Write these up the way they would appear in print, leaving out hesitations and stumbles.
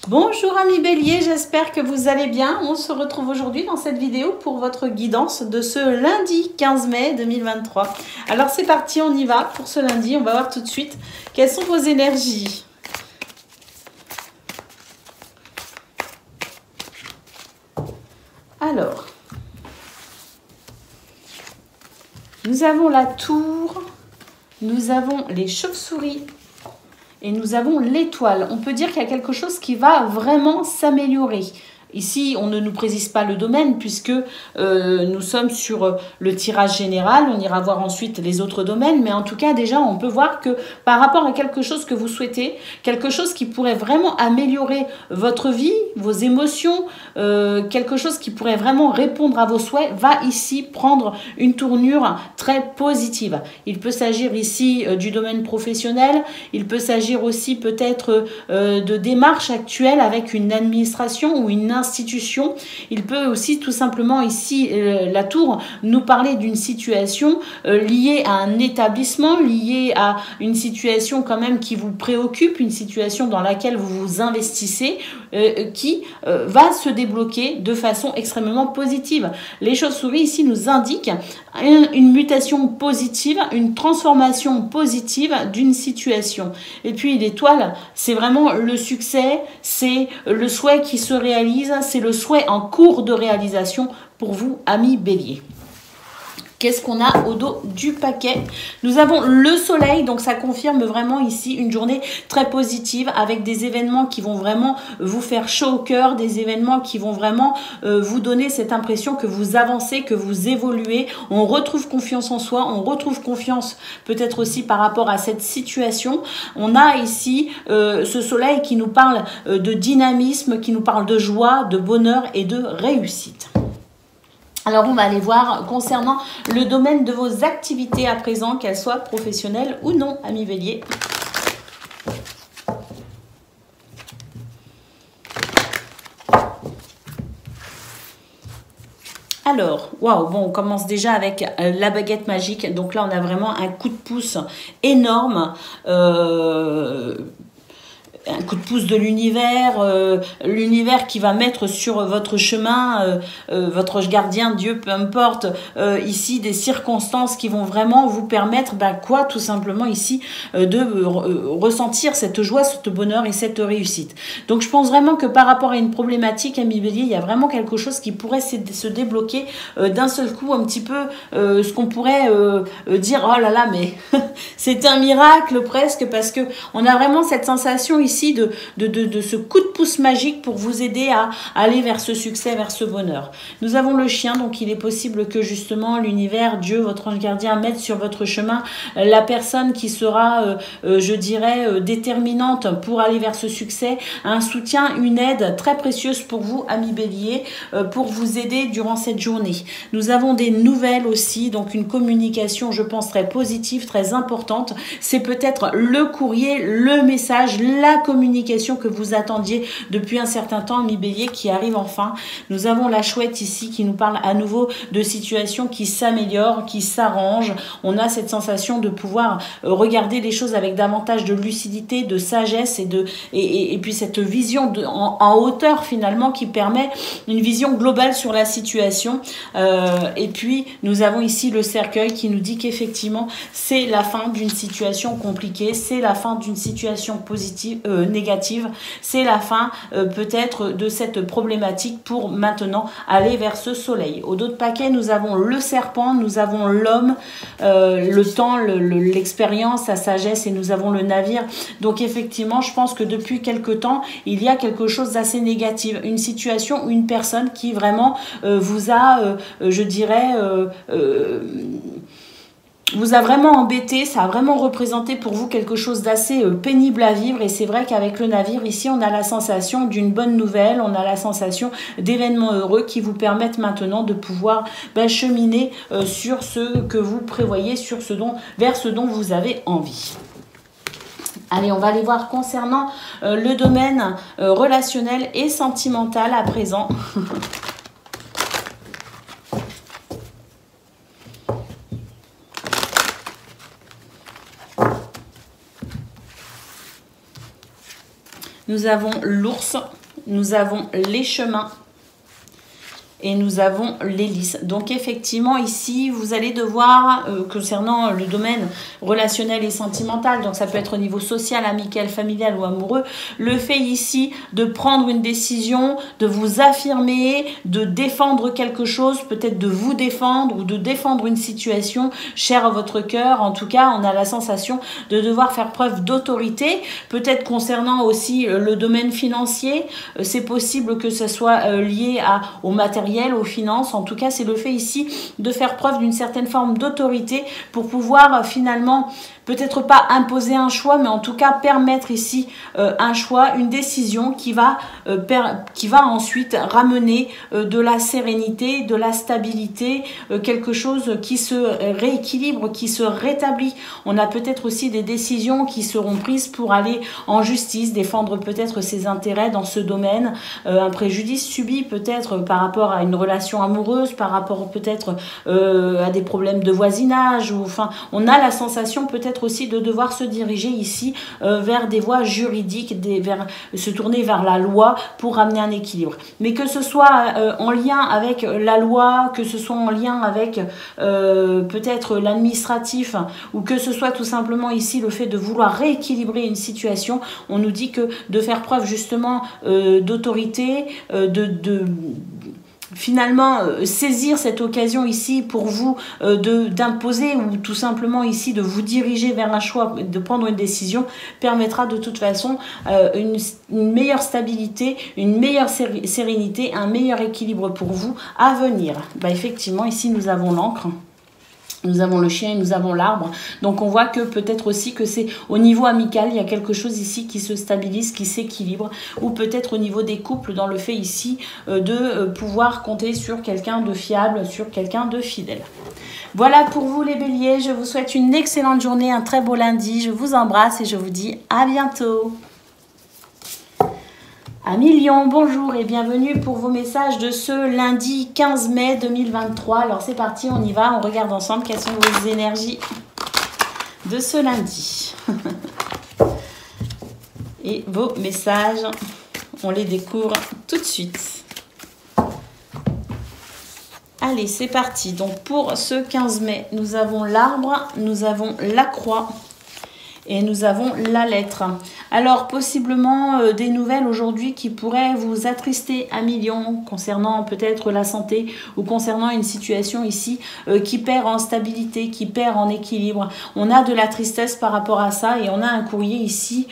Bonjour amis Bélier, j'espère que vous allez bien. On se retrouve aujourd'hui dans cette vidéo pour votre guidance de ce lundi 15 mai 2023. Alors c'est parti, on y va pour ce lundi. On va voir tout de suite quelles sont vos énergies. Alors, nous avons la tour, nous avons les chauves-souris. Et nous avons l'étoile. On peut dire qu'il y a quelque chose qui va vraiment s'améliorer. Ici, on ne nous précise pas le domaine puisque nous sommes sur le tirage général. On ira voir ensuite les autres domaines. Mais en tout cas, déjà, on peut voir que par rapport à quelque chose que vous souhaitez, quelque chose qui pourrait vraiment améliorer votre vie, vos émotions, quelque chose qui pourrait vraiment répondre à vos souhaits, va ici prendre une tournure très positive. Il peut s'agir ici du domaine professionnel. Il peut s'agir aussi peut-être de démarches actuelles avec une administration ou une institution. Il peut aussi tout simplement ici, la tour, nous parler d'une situation liée à un établissement, liée à une situation quand même qui vous préoccupe, une situation dans laquelle vous vous investissez, qui va se débloquer de façon extrêmement positive. Les chauves-souris ici nous indiquent une mutation positive, une transformation positive d'une situation. Et puis l'étoile, c'est vraiment le succès, c'est le souhait qui se réalise, c'est le souhait en cours de réalisation pour vous, amis Bélier. Qu'est-ce qu'on a au dos du paquet? Nous avons le soleil, donc ça confirme vraiment ici une journée très positive avec des événements qui vont vraiment vous faire chaud au cœur, des événements qui vont vraiment vous donner cette impression que vous avancez, que vous évoluez. On retrouve confiance en soi, on retrouve confiance peut-être aussi par rapport à cette situation. On a ici ce soleil qui nous parle de dynamisme, qui nous parle de joie, de bonheur et de réussite. Alors, on va aller voir concernant le domaine de vos activités à présent, qu'elles soient professionnelles ou non, amis Bélier. Alors, waouh, bon, on commence déjà avec la baguette magique. Donc là, on a vraiment un coup de pouce énorme. Un coup de pouce de l'univers, l'univers qui va mettre sur votre chemin, votre gardien, Dieu, peu importe, ici des circonstances qui vont vraiment vous permettre, tout simplement ici, de ressentir cette joie, ce bonheur et cette réussite. Donc je pense vraiment que par rapport à une problématique, amis Bélier, il y a vraiment quelque chose qui pourrait se débloquer d'un seul coup, un petit peu ce qu'on pourrait dire, oh là là, mais c'est un miracle presque, parce que on a vraiment cette sensation ici de ce coup de pouce magique pour vous aider à aller vers ce succès, vers ce bonheur. Nous avons le chien, donc il est possible que justement l'univers, Dieu, votre ange gardien mette sur votre chemin la personne qui sera, je dirais, déterminante pour aller vers ce succès, un soutien, une aide très précieuse pour vous, amis Bélier, pour vous aider durant cette journée. Nous avons des nouvelles aussi, donc une communication, je pense, très positive, très importante. C'est peut-être le courrier, le message, la communication que vous attendiez depuis un certain temps, amis Bélier, qui arrive enfin. Nous avons la chouette ici qui nous parle à nouveau de situations qui s'améliorent, qui s'arrangent. On a cette sensation de pouvoir regarder les choses avec davantage de lucidité, de sagesse et puis cette vision en hauteur finalement qui permet une vision globale sur la situation. Et puis nous avons ici le cercueil qui nous dit qu'effectivement c'est la fin d'une situation compliquée, c'est la fin d'une situation positive, négative, c'est la fin peut-être de cette problématique pour maintenant aller vers ce soleil. Au dos de paquet, nous avons le serpent, nous avons l'homme, le temps, l'expérience, la sagesse et nous avons le navire. Donc effectivement, je pense que depuis quelque temps, il y a quelque chose d'assez négatif, une situation ou une personne qui vraiment vous a, je dirais, vous a vraiment embêté, ça a vraiment représenté pour vous quelque chose d'assez pénible à vivre. Et c'est vrai qu'avec le navire, ici, on a la sensation d'une bonne nouvelle, on a la sensation d'événements heureux qui vous permettent maintenant de pouvoir cheminer sur ce que vous prévoyez, vers ce dont vous avez envie. Allez, on va aller voir concernant le domaine relationnel et sentimental à présent. nous avons l'ours, nous avons les chemins, et nous avons l'hélice. Donc effectivement ici vous allez devoir concernant le domaine relationnel et sentimental, donc ça peut être au niveau social, amical, familial ou amoureux, le fait ici de prendre une décision, de vous affirmer, de défendre quelque chose, peut-être de vous défendre ou de défendre une situation chère à votre cœur. En tout cas on a la sensation de devoir faire preuve d'autorité, peut-être concernant aussi le domaine financier, c'est possible que ce soit lié au matériel, aux finances. En tout cas c'est le fait ici de faire preuve d'une certaine forme d'autorité pour pouvoir finalement peut-être pas imposer un choix, mais en tout cas permettre ici un choix, une décision qui va ensuite ramener de la sérénité, de la stabilité, quelque chose qui se rééquilibre, qui se rétablit. On a peut-être aussi des décisions qui seront prises pour aller en justice, défendre peut-être ses intérêts dans ce domaine, un préjudice subi peut-être par rapport à une relation amoureuse, par rapport peut-être à des problèmes de voisinage, ou enfin on a la sensation peut-être aussi de devoir se diriger ici vers des voies juridiques, se tourner vers la loi pour amener un équilibre. Mais que ce soit en lien avec la loi, que ce soit en lien avec peut-être l'administratif, ou que ce soit tout simplement ici le fait de vouloir rééquilibrer une situation, on nous dit que de faire preuve justement d'autorité, finalement saisir cette occasion ici pour vous d'imposer ou tout simplement ici de vous diriger vers un choix, de prendre une décision, permettra de toute façon une meilleure stabilité, une meilleure sérénité, un meilleur équilibre pour vous à venir. Effectivement ici nous avons l'encre. Nous avons le chien et nous avons l'arbre. Donc on voit que peut-être aussi que c'est au niveau amical, il y a quelque chose ici qui se stabilise, qui s'équilibre. Ou peut-être au niveau des couples, dans le fait ici de pouvoir compter sur quelqu'un de fiable, sur quelqu'un de fidèle. Voilà pour vous les béliers. Je vous souhaite une excellente journée, un très beau lundi. Je vous embrasse et je vous dis à bientôt. Amis Lion, bonjour et bienvenue pour vos messages de ce lundi 15 mai 2023. Alors c'est parti, on y va, on regarde ensemble quelles sont vos énergies de ce lundi. Et vos messages, on les découvre tout de suite. Allez, c'est parti. Donc pour ce 15 mai, nous avons l'arbre, nous avons la croix et nous avons la lettre. Alors, possiblement des nouvelles aujourd'hui qui pourraient vous attrister, amis Lion, concernant peut-être la santé ou concernant une situation ici qui perd en stabilité, qui perd en équilibre. On a de la tristesse par rapport à ça et on a un courrier ici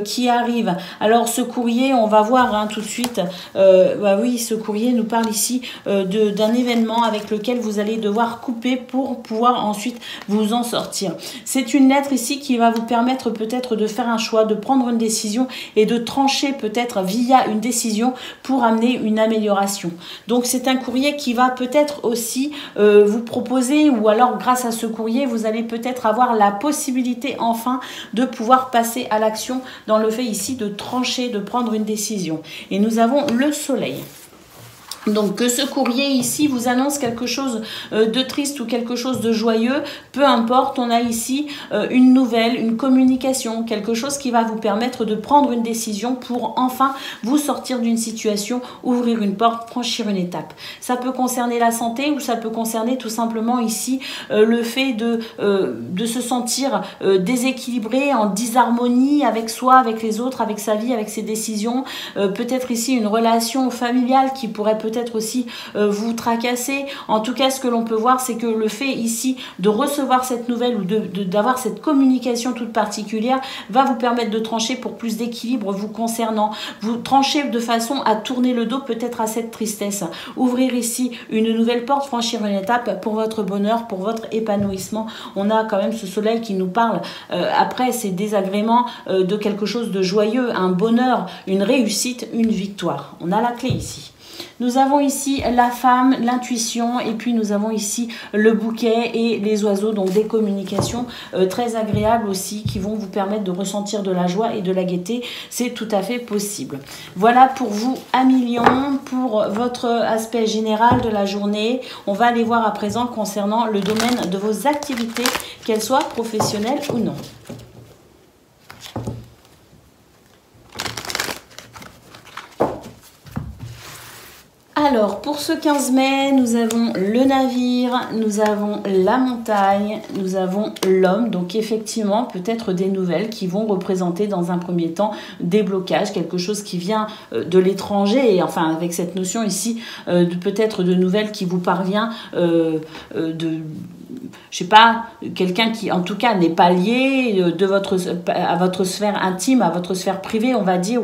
qui arrive. Alors, ce courrier, on va voir tout de suite. Oui, ce courrier nous parle ici d'un événement avec lequel vous allez devoir couper pour pouvoir ensuite vous en sortir. C'est une lettre ici qui va vous permettre peut-être de faire un choix, de prendre une décision et de trancher peut-être via une décision pour amener une amélioration. Donc c'est un courrier qui va peut-être aussi vous proposer, ou alors grâce à ce courrier vous allez peut-être avoir la possibilité enfin de pouvoir passer à l'action dans le fait ici de trancher, de prendre une décision. Et nous avons le soleil. Donc que ce courrier ici vous annonce quelque chose de triste ou quelque chose de joyeux, peu importe, on a ici une nouvelle, une communication, quelque chose qui va vous permettre de prendre une décision pour enfin vous sortir d'une situation, ouvrir une porte, franchir une étape. Ça peut concerner la santé ou ça peut concerner tout simplement ici le fait de se sentir déséquilibré, en disharmonie avec soi, avec les autres, avec sa vie, avec ses décisions. Peut-être ici une relation familiale qui pourrait peut-être aussi vous tracasser. En tout cas, ce que l'on peut voir, c'est que le fait ici de recevoir cette nouvelle ou d'avoir cette communication toute particulière va vous permettre de trancher pour plus d'équilibre vous concernant. Vous tranchez de façon à tourner le dos peut-être à cette tristesse. Ouvrir ici une nouvelle porte, franchir une étape pour votre bonheur, pour votre épanouissement. On a quand même ce soleil qui nous parle après ces désagréments de quelque chose de joyeux, un bonheur, une réussite, une victoire. On a la clé ici. Nous avons ici la femme, l'intuition, et puis nous avons ici le bouquet et les oiseaux, donc des communications très agréables aussi qui vont vous permettre de ressentir de la joie et de la gaieté. C'est tout à fait possible. Voilà pour vous, amis Lion, pour votre aspect général de la journée. On va aller voir à présent concernant le domaine de vos activités, qu'elles soient professionnelles ou non. Alors, pour ce 15 mai, nous avons le navire, nous avons la montagne, nous avons l'homme. Donc, effectivement, peut-être des nouvelles qui vont représenter dans un premier temps des blocages, quelque chose qui vient de l'étranger. Et enfin, avec cette notion ici, peut-être de nouvelles qui vous parvient je sais pas, quelqu'un qui en tout cas n'est pas lié à votre sphère intime, à votre sphère privée, on va dire,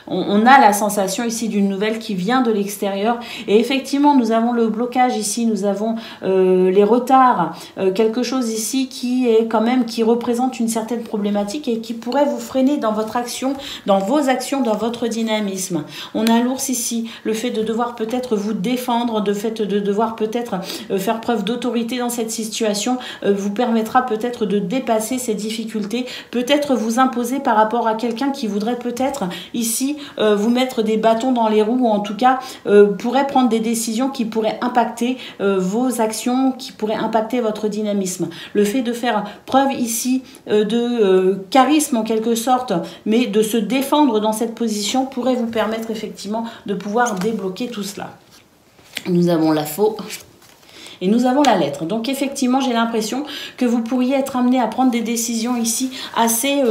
on a la sensation ici d'une nouvelle qui vient de l'extérieur. Et effectivement, nous avons le blocage ici, nous avons les retards, quelque chose ici qui est quand même, qui représente une certaine problématique et qui pourrait vous freiner dans votre action, dans vos actions, dans votre dynamisme. On a l'ours ici, le fait de devoir peut-être vous défendre, le fait de devoir peut-être faire preuve d'autorité dans cette situation vous permettra peut-être de dépasser ces difficultés, peut-être vous imposer par rapport à quelqu'un qui voudrait peut-être ici vous mettre des bâtons dans les roues, ou en tout cas pourrait prendre des décisions qui pourraient impacter vos actions, qui pourraient impacter votre dynamisme. Le fait de faire preuve ici de charisme en quelque sorte, mais de se défendre dans cette position pourrait vous permettre effectivement de pouvoir débloquer tout cela. Nous avons la faux. Et nous avons la lettre. Donc effectivement, j'ai l'impression que vous pourriez être amené à prendre des décisions ici assez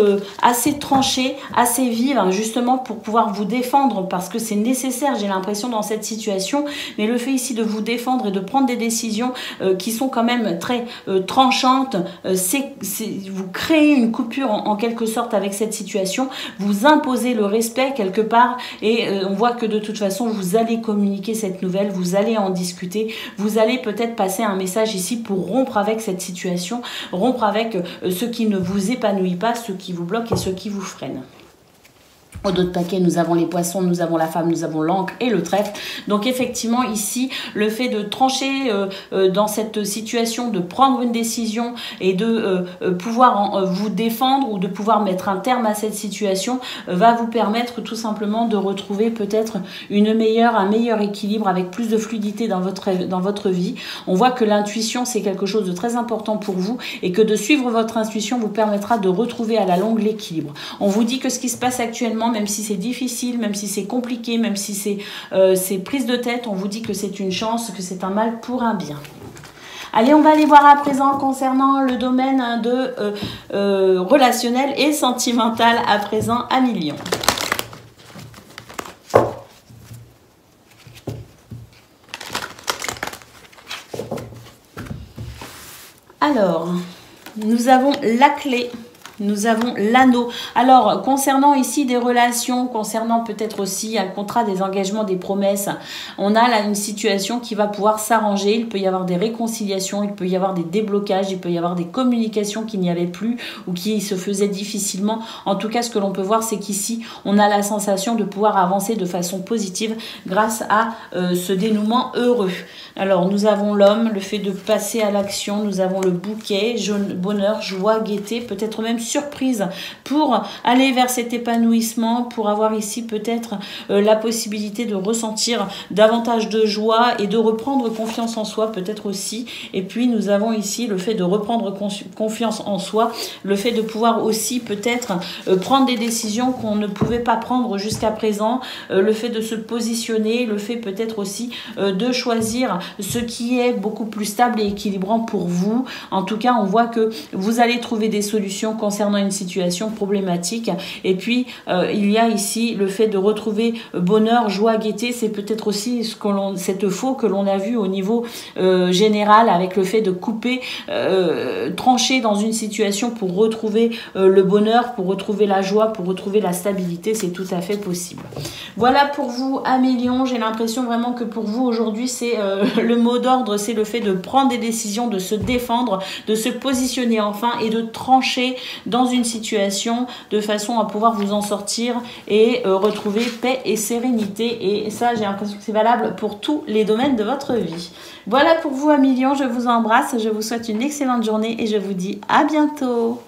tranchées, assez vives, hein, justement pour pouvoir vous défendre, parce que c'est nécessaire, j'ai l'impression, dans cette situation. Mais le fait ici de vous défendre et de prendre des décisions qui sont quand même très tranchantes, vous créez une coupure en quelque sorte avec cette situation, vous imposez le respect quelque part, et on voit que de toute façon, vous allez communiquer cette nouvelle, vous allez en discuter, vous allez peut-être passer un message ici pour rompre avec cette situation, rompre avec ce qui ne vous épanouit pas, ce qui vous bloque et ce qui vous freine. Au dos de paquet, nous avons les poissons, nous avons la femme, nous avons l'encre et le trèfle. Donc effectivement, ici, le fait de trancher dans cette situation, de prendre une décision et de pouvoir vous défendre ou de pouvoir mettre un terme à cette situation va vous permettre tout simplement de retrouver peut-être un meilleur équilibre avec plus de fluidité dans votre vie. On voit que l'intuition, c'est quelque chose de très important pour vous et que de suivre votre intuition vous permettra de retrouver à la longue l'équilibre. On vous dit que ce qui se passe actuellement, même si c'est difficile, même si c'est compliqué, même si c'est prise de tête, on vous dit que c'est une chance, que c'est un mal pour un bien. Allez, on va aller voir à présent concernant le domaine de relationnel et sentimental à présent à Million. Alors, nous avons la clé. Nous avons l'anneau. Alors, concernant ici des relations, concernant peut-être aussi un contrat, des engagements, des promesses, on a là une situation qui va pouvoir s'arranger. Il peut y avoir des réconciliations, il peut y avoir des déblocages, il peut y avoir des communications qui n'y avaient plus ou qui se faisaient difficilement. En tout cas, ce que l'on peut voir, c'est qu'ici, on a la sensation de pouvoir avancer de façon positive grâce à ce dénouement heureux. Alors, nous avons l'homme, le fait de passer à l'action. Nous avons le bouquet, bonheur, joie, gaieté, peut-être même surprise pour aller vers cet épanouissement, pour avoir ici peut-être la possibilité de ressentir davantage de joie et de reprendre confiance en soi peut-être aussi. Et puis nous avons ici le fait de reprendre confiance en soi, le fait de pouvoir aussi peut-être prendre des décisions qu'on ne pouvait pas prendre jusqu'à présent, le fait de se positionner, le fait peut-être aussi de choisir ce qui est beaucoup plus stable et équilibrant pour vous. En tout cas, on voit que vous allez trouver des solutions concernant une situation problématique. Et puis, il y a ici le fait de retrouver bonheur, joie, gaieté. C'est peut-être aussi cette faux que l'on a vu au niveau général avec le fait de couper, trancher dans une situation pour retrouver le bonheur, pour retrouver la joie, pour retrouver la stabilité. C'est tout à fait possible. Voilà pour vous à Million. J'ai l'impression vraiment que pour vous aujourd'hui, c'est le mot d'ordre, c'est le fait de prendre des décisions, de se défendre, de se positionner enfin et de trancher dans une situation de façon à pouvoir vous en sortir et retrouver paix et sérénité. Et ça, j'ai l'impression que c'est valable pour tous les domaines de votre vie. Voilà pour vous à Million. Je vous embrasse, je vous souhaite une excellente journée et je vous dis à bientôt.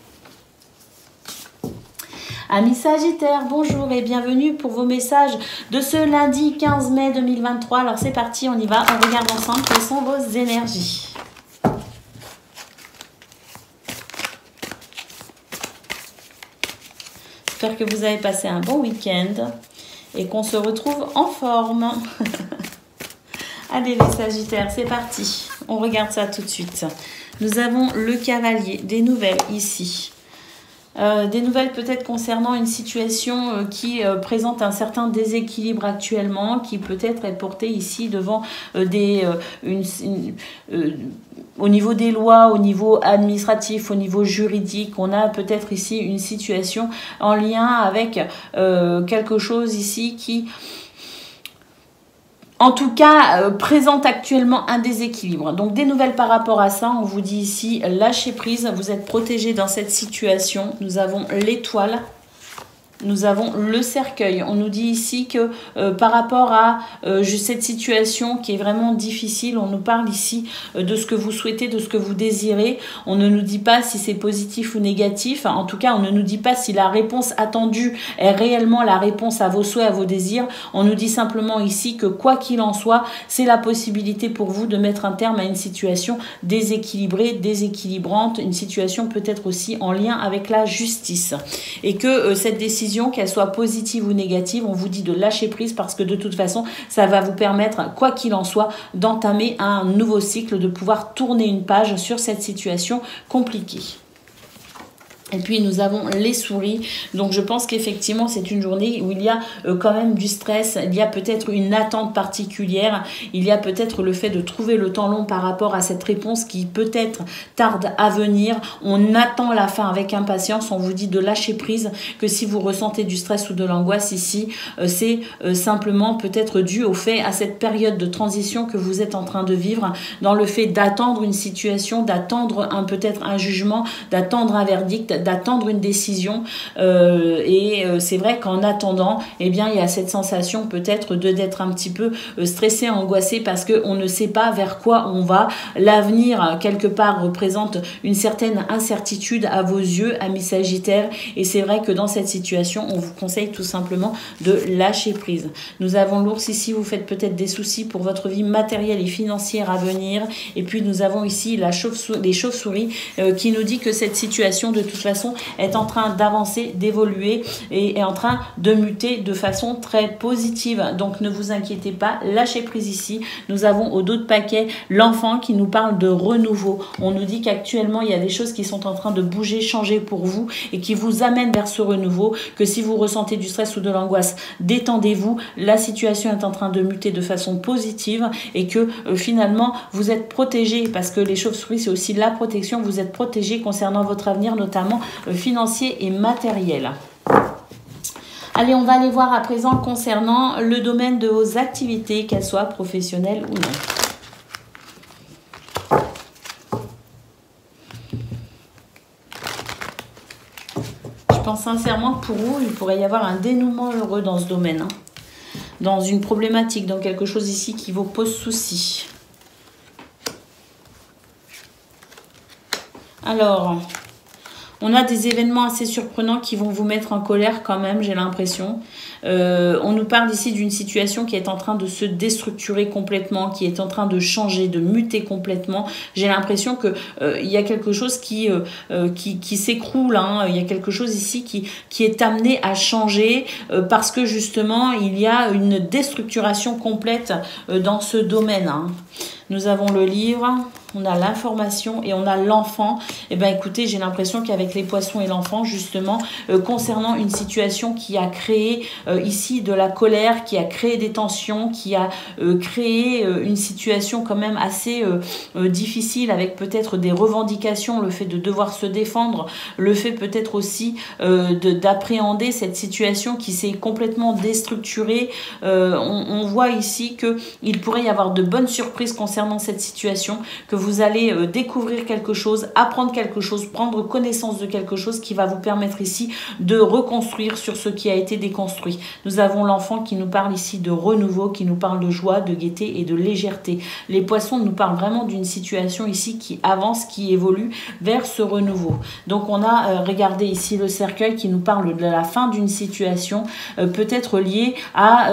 Amis Sagittaires, bonjour et bienvenue pour vos messages de ce lundi 15 mai 2023. Alors c'est parti, on y va, on regarde ensemble quelles sont vos énergies. J'espère que vous avez passé un bon week-end et qu'on se retrouve en forme. Allez les Sagittaires, c'est parti. On regarde ça tout de suite. Nous avons le cavalier, des nouvelles ici. Des nouvelles peut-être concernant une situation qui présente un certain déséquilibre actuellement, qui peut-être est portée ici devant au niveau des lois, au niveau administratif, au niveau juridique. On a peut-être ici une situation en lien avec quelque chose ici qui... en tout cas, présente actuellement un déséquilibre. Donc, des nouvelles par rapport à ça. On vous dit ici, lâchez prise. Vous êtes protégé dans cette situation. Nous avons l'étoile. Nous avons le cercueil. On nous dit ici que par rapport à cette situation qui est vraiment difficile, on nous parle ici de ce que vous souhaitez, de ce que vous désirez. On ne nous dit pas si c'est positif ou négatif. En tout cas, on ne nous dit pas si la réponse attendue est réellement la réponse à vos souhaits, à vos désirs. On nous dit simplement ici que quoi qu'il en soit, c'est la possibilité pour vous de mettre un terme à une situation déséquilibrée, déséquilibrante, une situation peut-être aussi en lien avec la justice. Et que cette décision, qu'elle soit positive ou négative, on vous dit de lâcher prise parce que de toute façon, ça va vous permettre, quoi qu'il en soit, d'entamer un nouveau cycle, de pouvoir tourner une page sur cette situation compliquée. Et puis nous avons les souris. Donc je pense qu'effectivement c'est une journée où il y a quand même du stress. Il y a peut-être une attente particulière. Il y a peut-être le fait de trouver le temps long par rapport à cette réponse qui peut-être tarde à venir. On attend la fin avec impatience. On vous dit de lâcher prise. Que si vous ressentez du stress ou de l'angoisse ici, c'est simplement peut-être dû au fait à cette période de transition que vous êtes en train de vivre. Dans le fait d'attendre une situation, d'attendre peut-être un jugement, d'attendre un verdict, d'attendre une décision c'est vrai qu'en attendant, eh bien, il y a cette sensation peut-être d'être un petit peu stressé, angoissé parce qu'on ne sait pas vers quoi on va. L'avenir, quelque part, représente une certaine incertitude à vos yeux, amis Sagittaires, et c'est vrai que dans cette situation, on vous conseille tout simplement de lâcher prise. Nous avons l'ours ici, vous faites peut-être des soucis pour votre vie matérielle et financière à venir, et puis nous avons ici les chauves-souris qui nous dit que cette situation de toute façon est en train d'avancer, d'évoluer et est en train de muter de façon très positive. Donc ne vous inquiétez pas, lâchez prise ici. Nous avons au dos de paquet l'enfant qui nous parle de renouveau. On nous dit qu'actuellement il y a des choses qui sont en train de bouger, changer pour vous et qui vous amènent vers ce renouveau. Que si vous ressentez du stress ou de l'angoisse, détendez-vous. La situation est en train de muter de façon positive et que finalement vous êtes protégé parce que les chauves-souris c'est aussi la protection. Vous êtes protégé concernant votre avenir, notamment financier et matériel. Allez, on va aller voir à présent concernant le domaine de vos activités, qu'elles soient professionnelles ou non. Je pense sincèrement que pour vous, il pourrait y avoir un dénouement heureux dans ce domaine, hein. Dans une problématique, dans quelque chose ici qui vous pose souci. Alors... on a des événements assez surprenants qui vont vous mettre en colère quand même, j'ai l'impression. On nous parle ici d'une situation qui est en train de se déstructurer complètement, qui est en train de changer, de muter complètement. J'ai l'impression que il y a quelque chose qui s'écroule, hein. Il y a quelque chose ici qui est amené à changer parce que justement, il y a une déstructuration complète dans ce domaine, hein. Nous avons le livre, on a l'information et on a l'enfant. Eh bien, écoutez, j'ai l'impression qu'avec les poissons et l'enfant, justement, concernant une situation qui a créé ici de la colère, qui a créé des tensions, qui a créé une situation quand même assez difficile avec peut-être des revendications, le fait de devoir se défendre, le fait peut-être aussi d'appréhender cette situation qui s'est complètement déstructurée. On voit ici qu'il pourrait y avoir de bonnes surprises concernant cette situation, que vous allez découvrir quelque chose, apprendre quelque chose, prendre connaissance de quelque chose qui va vous permettre ici de reconstruire sur ce qui a été déconstruit. Nous avons l'enfant qui nous parle ici de renouveau, qui nous parle de joie, de gaieté et de légèreté. Les poissons nous parlent vraiment d'une situation ici qui avance, qui évolue vers ce renouveau. Donc on a regardé ici le cercueil qui nous parle de la fin d'une situation, peut-être liée à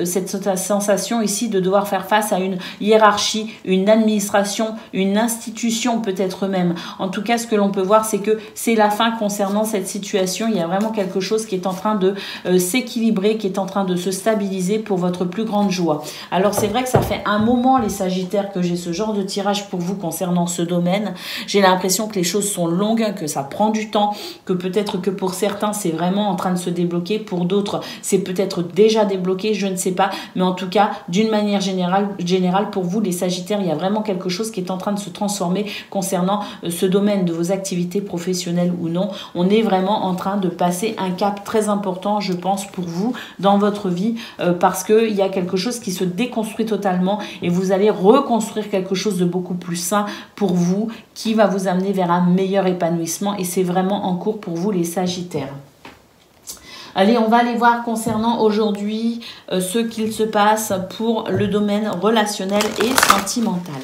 cette sensation ici de devoir faire face à une hiérarchie, une administration, une institution peut-être même. En tout cas, ce que l'on peut voir, c'est que c'est la fin concernant cette situation. Il y a vraiment quelque chose qui est en train de s'équilibrer, qui est en train de se stabiliser pour votre plus grande joie. Alors c'est vrai que ça fait un moment, les Sagittaires, que j'ai ce genre de tirage pour vous concernant ce domaine. J'ai l'impression que les choses sont longues, que ça prend du temps, que peut-être que pour certains c'est vraiment en train de se débloquer, pour d'autres c'est peut-être déjà débloqué, je ne sais pas, mais en tout cas d'une manière générale pour vous les Sagittaires, il y a vraiment quelque chose qui est en train de se transformer concernant ce domaine de vos activités professionnelles ou non. On est vraiment en train de passer un cap très important, je pense, pour vous dans votre vie, parce qu'il y a quelque chose qui se déconstruit totalement et vous allez reconstruire quelque chose de beaucoup plus sain pour vous, qui va vous amener vers un meilleur épanouissement, et c'est vraiment en cours pour vous les Sagittaires. Allez, on va aller voir concernant aujourd'hui ce qu'il se passe pour le domaine relationnel et sentimental.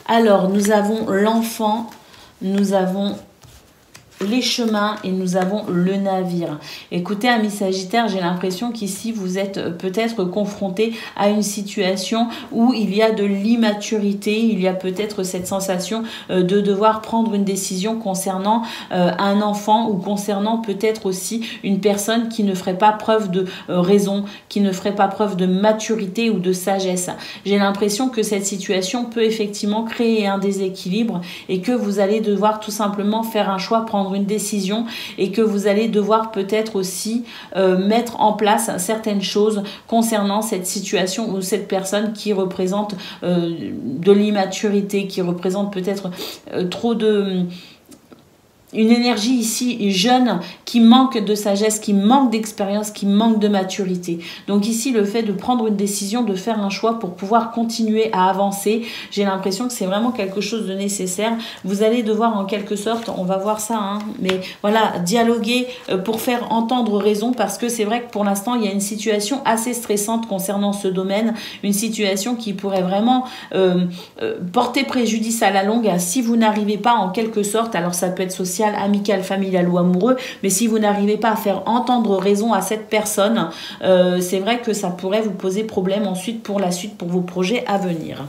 Alors, nous avons l'enfant, nous avons les chemins et nous avons le navire. Écoutez, amis Sagittaires, j'ai l'impression qu'ici vous êtes peut-être confronté à une situation où il y a de l'immaturité, il y a peut-être cette sensation de devoir prendre une décision concernant un enfant, ou concernant peut-être aussi une personne qui ne ferait pas preuve de raison, qui ne ferait pas preuve de maturité ou de sagesse. J'ai l'impression que cette situation peut effectivement créer un déséquilibre et que vous allez devoir tout simplement faire un choix, prendre une décision, et que vous allez devoir peut-être aussi mettre en place certaines choses concernant cette situation ou cette personne qui représente de l'immaturité, qui représente peut-être trop de... Une énergie ici jeune qui manque de sagesse, qui manque d'expérience, qui manque de maturité. Donc ici, le fait de prendre une décision, de faire un choix pour pouvoir continuer à avancer, j'ai l'impression que c'est vraiment quelque chose de nécessaire. Vous allez devoir en quelque sorte, on va voir ça, hein, mais voilà, dialoguer pour faire entendre raison, parce que c'est vrai que pour l'instant, il y a une situation assez stressante concernant ce domaine, une situation qui pourrait vraiment porter préjudice à la longue si vous n'arrivez pas en quelque sorte, alors ça peut être social, amical, familial ou amoureux, mais si vous n'arrivez pas à faire entendre raison à cette personne, c'est vrai que ça pourrait vous poser problème ensuite pour la suite, pour vos projets à venir.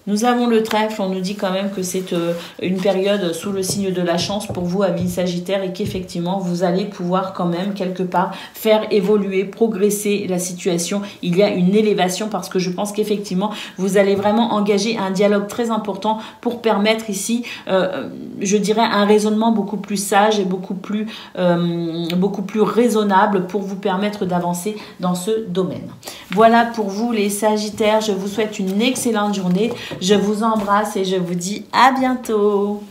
Nous avons le trèfle, on nous dit quand même que c'est une période sous le signe de la chance pour vous, amis Sagittaires, et qu'effectivement, vous allez pouvoir quand même, quelque part, faire évoluer, progresser la situation. Il y a une élévation, parce que je pense qu'effectivement, vous allez vraiment engager un dialogue très important pour permettre ici, je dirais, un raisonnement beaucoup plus sage et beaucoup plus raisonnable pour vous permettre d'avancer dans ce domaine. Voilà pour vous, les Sagittaires. Je vous souhaite une excellente journée. Je vous embrasse et je vous dis à bientôt.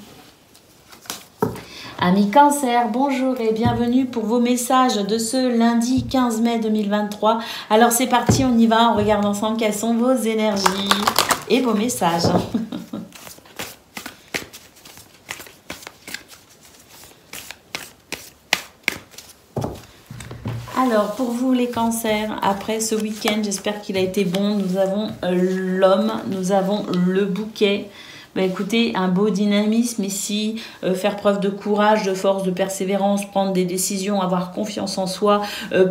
Amis Cancer, bonjour et bienvenue pour vos messages de ce lundi 15 mai 2023. Alors c'est parti, on y va, on regarde ensemble quelles sont vos énergies et vos messages. Alors, pour vous les cancers, après ce week-end, j'espère qu'il a été bon. Nous avons l'homme, nous avons le bouquet. Ben écoutez, un beau dynamisme ici, faire preuve de courage, de force, de persévérance, prendre des décisions, avoir confiance en soi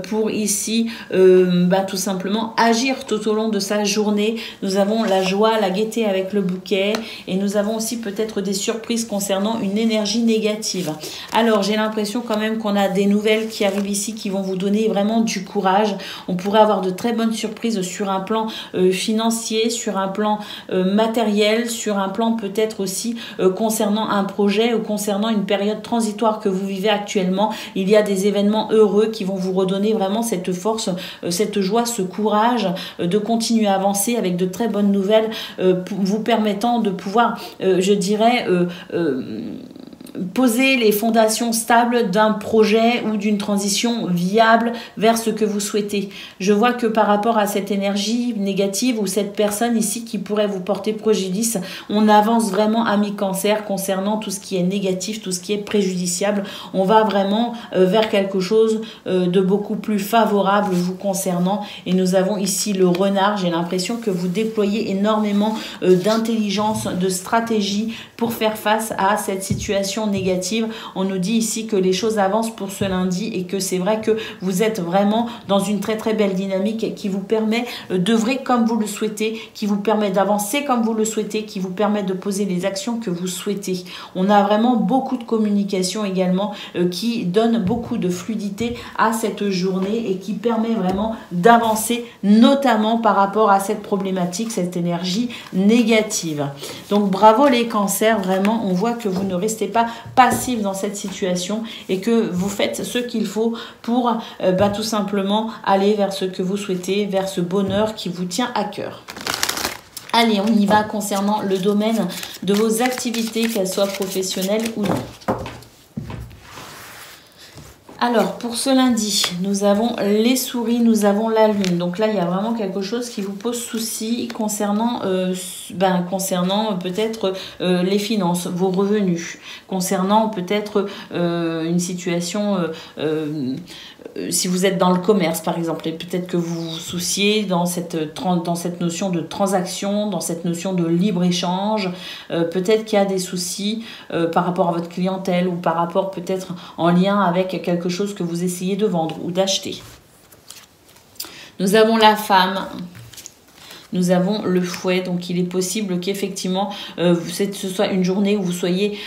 pour ici, tout simplement agir tout au long de sa journée. Nous avons la joie, la gaieté avec le bouquet, et nous avons aussi peut-être des surprises concernant une énergie négative. Alors, j'ai l'impression quand même qu'on a des nouvelles qui arrivent ici qui vont vous donner vraiment du courage. On pourrait avoir de très bonnes surprises sur un plan financier, sur un plan matériel, sur un plan peut-être aussi concernant un projet ou concernant une période transitoire que vous vivez actuellement. Il y a des événements heureux qui vont vous redonner vraiment cette force, cette joie, ce courage de continuer à avancer avec de très bonnes nouvelles vous permettant de pouvoir, je dirais, poser les fondations stables d'un projet ou d'une transition viable vers ce que vous souhaitez. Je vois que par rapport à cette énergie négative ou cette personne ici qui pourrait vous porter préjudice, on avance vraiment, amis Cancer, concernant tout ce qui est négatif, tout ce qui est préjudiciable. On va vraiment vers quelque chose de beaucoup plus favorable vous concernant. Et nous avons ici le renard. J'ai l'impression que vous déployez énormément d'intelligence, de stratégie pour faire face à cette situation situation négative. On nous dit ici que les choses avancent pour ce lundi et que c'est vrai que vous êtes vraiment dans une très très belle dynamique qui vous permet d'œuvrer comme vous le souhaitez, qui vous permet d'avancer comme vous le souhaitez, qui vous permet de poser les actions que vous souhaitez. On a vraiment beaucoup de communication également qui donne beaucoup de fluidité à cette journée et qui permet vraiment d'avancer, notamment par rapport à cette problématique, cette énergie négative. Donc bravo les cancers, vraiment on voit que vous ne restez pas passif dans cette situation et que vous faites ce qu'il faut pour tout simplement aller vers ce que vous souhaitez, vers ce bonheur qui vous tient à cœur. Allez, on y va concernant le domaine de vos activités, qu'elles soient professionnelles ou non. Alors, pour ce lundi, nous avons les souris, nous avons la lune. Donc là, il y a vraiment quelque chose qui vous pose souci concernant, concernant peut-être les finances, vos revenus, concernant peut-être une situation, si vous êtes dans le commerce par exemple, et peut-être que vous vous souciez dans cette notion de transaction, dans cette notion de libre-échange, peut-être qu'il y a des soucis par rapport à votre clientèle ou par rapport peut-être en lien avec quelque chose que vous essayez de vendre ou d'acheter. Nous avons la femme. Nous avons le fouet, donc il est possible qu'effectivement ce soit une journée où vous soyez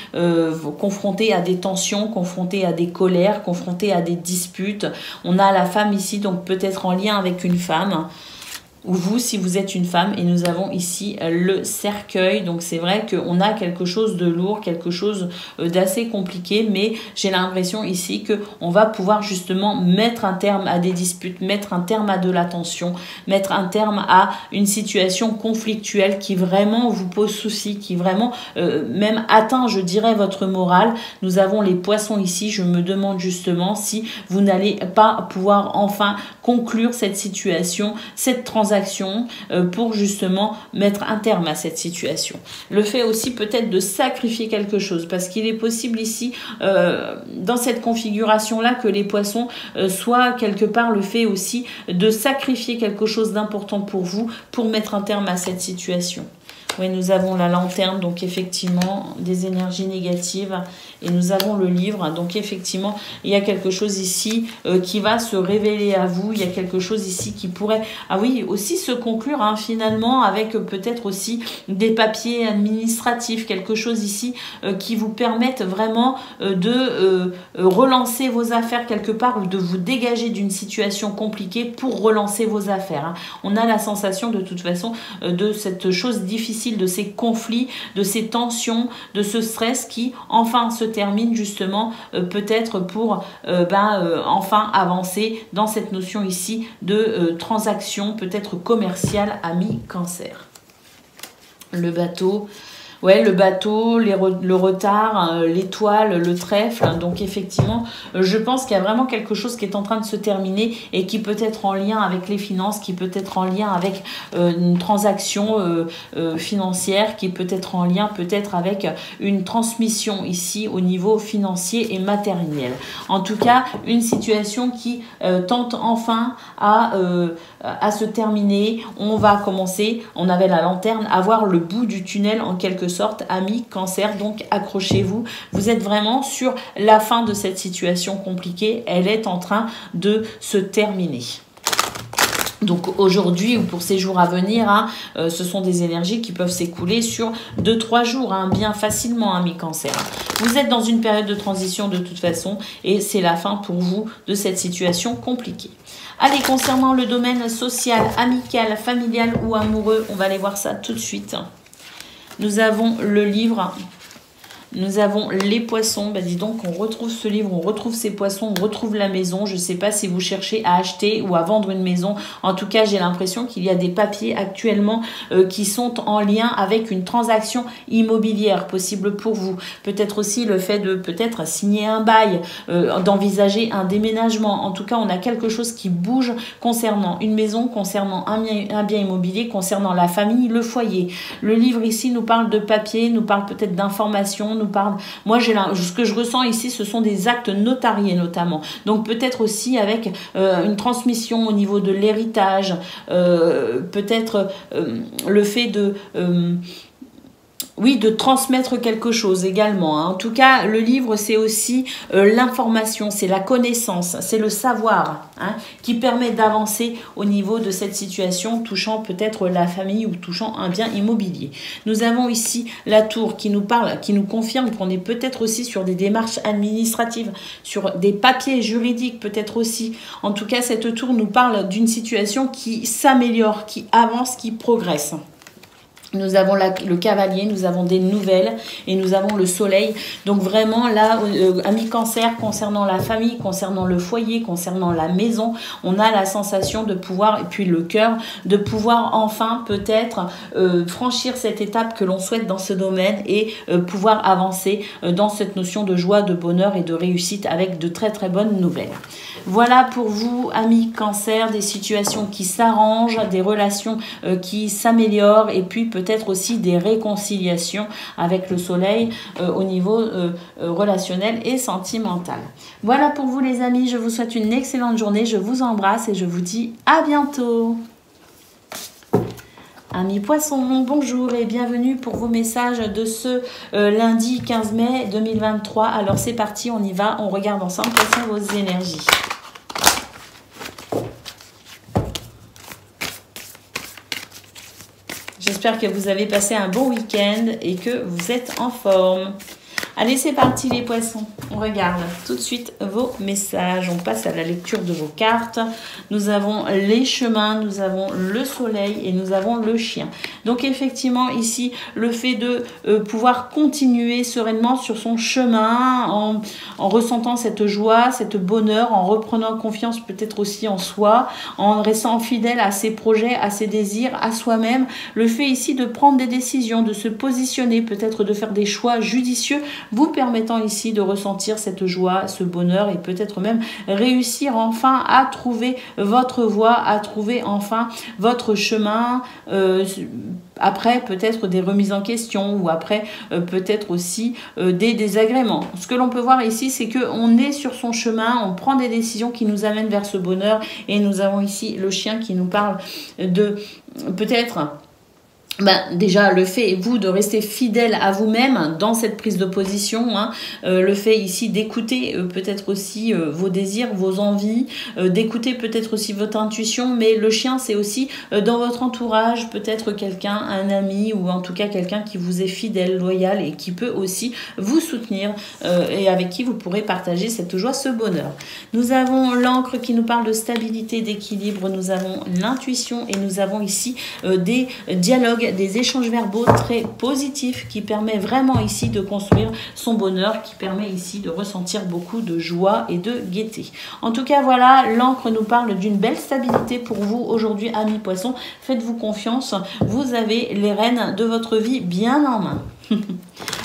confronté à des tensions, confronté à des colères, confronté à des disputes. On a la femme ici, donc peut-être en lien avec une femme. Ou vous, si vous êtes une femme, et nous avons ici le cercueil. Donc c'est vrai qu'on a quelque chose de lourd, quelque chose d'assez compliqué, mais j'ai l'impression ici qu'on va pouvoir justement mettre un terme à des disputes, mettre un terme à de la tension, mettre un terme à une situation conflictuelle qui vraiment vous pose souci, qui vraiment même atteint, je dirais, votre morale. Nous avons les poissons ici. Je me demande justement si vous n'allez pas pouvoir enfin conclure cette situation, cette transaction, pour justement mettre un terme à cette situation. Le fait aussi peut-être de sacrifier quelque chose, parce qu'il est possible ici, dans cette configuration-là, que les poissons soient quelque part le fait aussi de sacrifier quelque chose d'important pour vous, pour mettre un terme à cette situation. Oui, nous avons la lanterne, donc effectivement, des énergies négatives. Et nous avons le livre, donc effectivement, il y a quelque chose ici qui va se révéler à vous. Il y a quelque chose ici qui pourrait, aussi se conclure finalement avec peut-être aussi des papiers administratifs. Quelque chose ici qui vous permette vraiment de relancer vos affaires quelque part ou de vous dégager d'une situation compliquée pour relancer vos affaires. On a la sensation de toute façon de cette chose difficile, de ces conflits, de ces tensions, de ce stress qui enfin se termine justement peut-être pour enfin avancer dans cette notion ici de transaction peut-être commerciale à mi-cancer. Le bateau. Ouais, le bateau, le retard, l'étoile, le trèfle. Donc effectivement, je pense qu'il y a vraiment quelque chose qui est en train de se terminer et qui peut être en lien avec les finances, qui peut être en lien avec une transaction financière, qui peut être en lien peut-être avec une transmission ici au niveau financier et matériel. En tout cas, une situation qui tente enfin à se terminer. On va commencer, on avait la lanterne, à voir le bout du tunnel en quelque sorte, amis cancer, donc accrochez-vous. Vous êtes vraiment sur la fin de cette situation compliquée. Elle est en train de se terminer. Donc aujourd'hui ou pour ces jours à venir, ce sont des énergies qui peuvent s'écouler sur 2-3 jours, bien facilement, amis cancer. Vous êtes dans une période de transition de toute façon et c'est la fin pour vous de cette situation compliquée. Allez, concernant le domaine social, amical, familial ou amoureux, on va aller voir ça tout de suite. Nous avons le livre, nous avons les poissons. Dis donc, on retrouve ce livre, on retrouve ces poissons, on retrouve la maison. Je ne sais pas si vous cherchez à acheter ou à vendre une maison. En tout cas, j'ai l'impression qu'il y a des papiers actuellement qui sont en lien avec une transaction immobilière possible pour vous. Peut-être aussi le fait de peut-être signer un bail, d'envisager un déménagement. En tout cas, on a quelque chose qui bouge concernant une maison, concernant un bien immobilier, concernant la famille, le foyer. Le livre ici nous parle de papier, nous parle peut-être d'informations, nous parle. Moi, ce que je ressens ici, ce sont des actes notariés notamment. Donc peut-être aussi avec une transmission au niveau de l'héritage, peut-être le fait de Oui, de transmettre quelque chose également. Hein. En tout cas, le livre, c'est aussi l'information, c'est la connaissance, c'est le savoir hein, qui permet d'avancer au niveau de cette situation touchant peut-être la famille ou touchant un bien immobilier. Nous avons ici la tour qui nous parle, qui nous confirme qu'on est peut-être aussi sur des démarches administratives, sur des papiers juridiques peut-être aussi. En tout cas, cette tour nous parle d'une situation qui s'améliore, qui avance, qui progresse. Nous avons le cavalier, nous avons des nouvelles et nous avons le soleil. Donc vraiment là, amis cancer, concernant la famille, concernant le foyer, concernant la maison, on a la sensation de pouvoir, et puis le cœur, de pouvoir enfin peut-être franchir cette étape que l'on souhaite dans ce domaine et pouvoir avancer dans cette notion de joie, de bonheur et de réussite avec de très très bonnes nouvelles. Voilà pour vous, amis cancer, des situations qui s'arrangent, des relations qui s'améliorent et puis peut-être aussi des réconciliations avec le soleil au niveau relationnel et sentimental. Voilà pour vous les amis, je vous souhaite une excellente journée, je vous embrasse et je vous dis à bientôt. Amis poissons, bonjour et bienvenue pour vos messages de ce lundi 15 mai 2023. Alors c'est parti, on y va, on regarde ensemble quelles sont vos énergies. J'espère que vous avez passé un bon week-end et que vous êtes en forme. Allez, c'est parti les poissons. On regarde tout de suite vos messages. On passe à la lecture de vos cartes. Nous avons les chemins, nous avons le soleil et nous avons le chien. Donc effectivement, ici, le fait de pouvoir continuer sereinement sur son chemin en ressentant cette joie, cette bonheur, en reprenant confiance peut-être aussi en soi, en restant fidèle à ses projets, à ses désirs, à soi-même. Le fait ici de prendre des décisions, de se positionner, peut-être de faire des choix judicieux, vous permettant ici de ressentir cette joie, ce bonheur et peut-être même réussir enfin à trouver votre voie, à trouver enfin votre chemin après peut-être des remises en question ou après peut-être aussi des désagréments. Ce que l'on peut voir ici, c'est qu'on est sur son chemin, on prend des décisions qui nous amènent vers ce bonheur et nous avons ici le chien qui nous parle de peut-être... déjà le fait vous de rester fidèle à vous-même dans cette prise de position, hein, le fait ici d'écouter peut-être aussi vos désirs, vos envies, d'écouter peut-être aussi votre intuition, mais le chien c'est aussi dans votre entourage peut-être quelqu'un, un ami ou en tout cas quelqu'un qui vous est fidèle, loyal et qui peut aussi vous soutenir et avec qui vous pourrez partager cette joie, ce bonheur. Nous avons l'encre qui nous parle de stabilité, d'équilibre, nous avons l'intuition et nous avons ici des dialogues, des échanges verbaux très positifs qui permet vraiment ici de construire son bonheur, qui permet ici de ressentir beaucoup de joie et de gaieté. En tout cas, voilà, l'encre nous parle d'une belle stabilité pour vous aujourd'hui, amis poissons. Faites-vous confiance, vous avez les rênes de votre vie bien en main.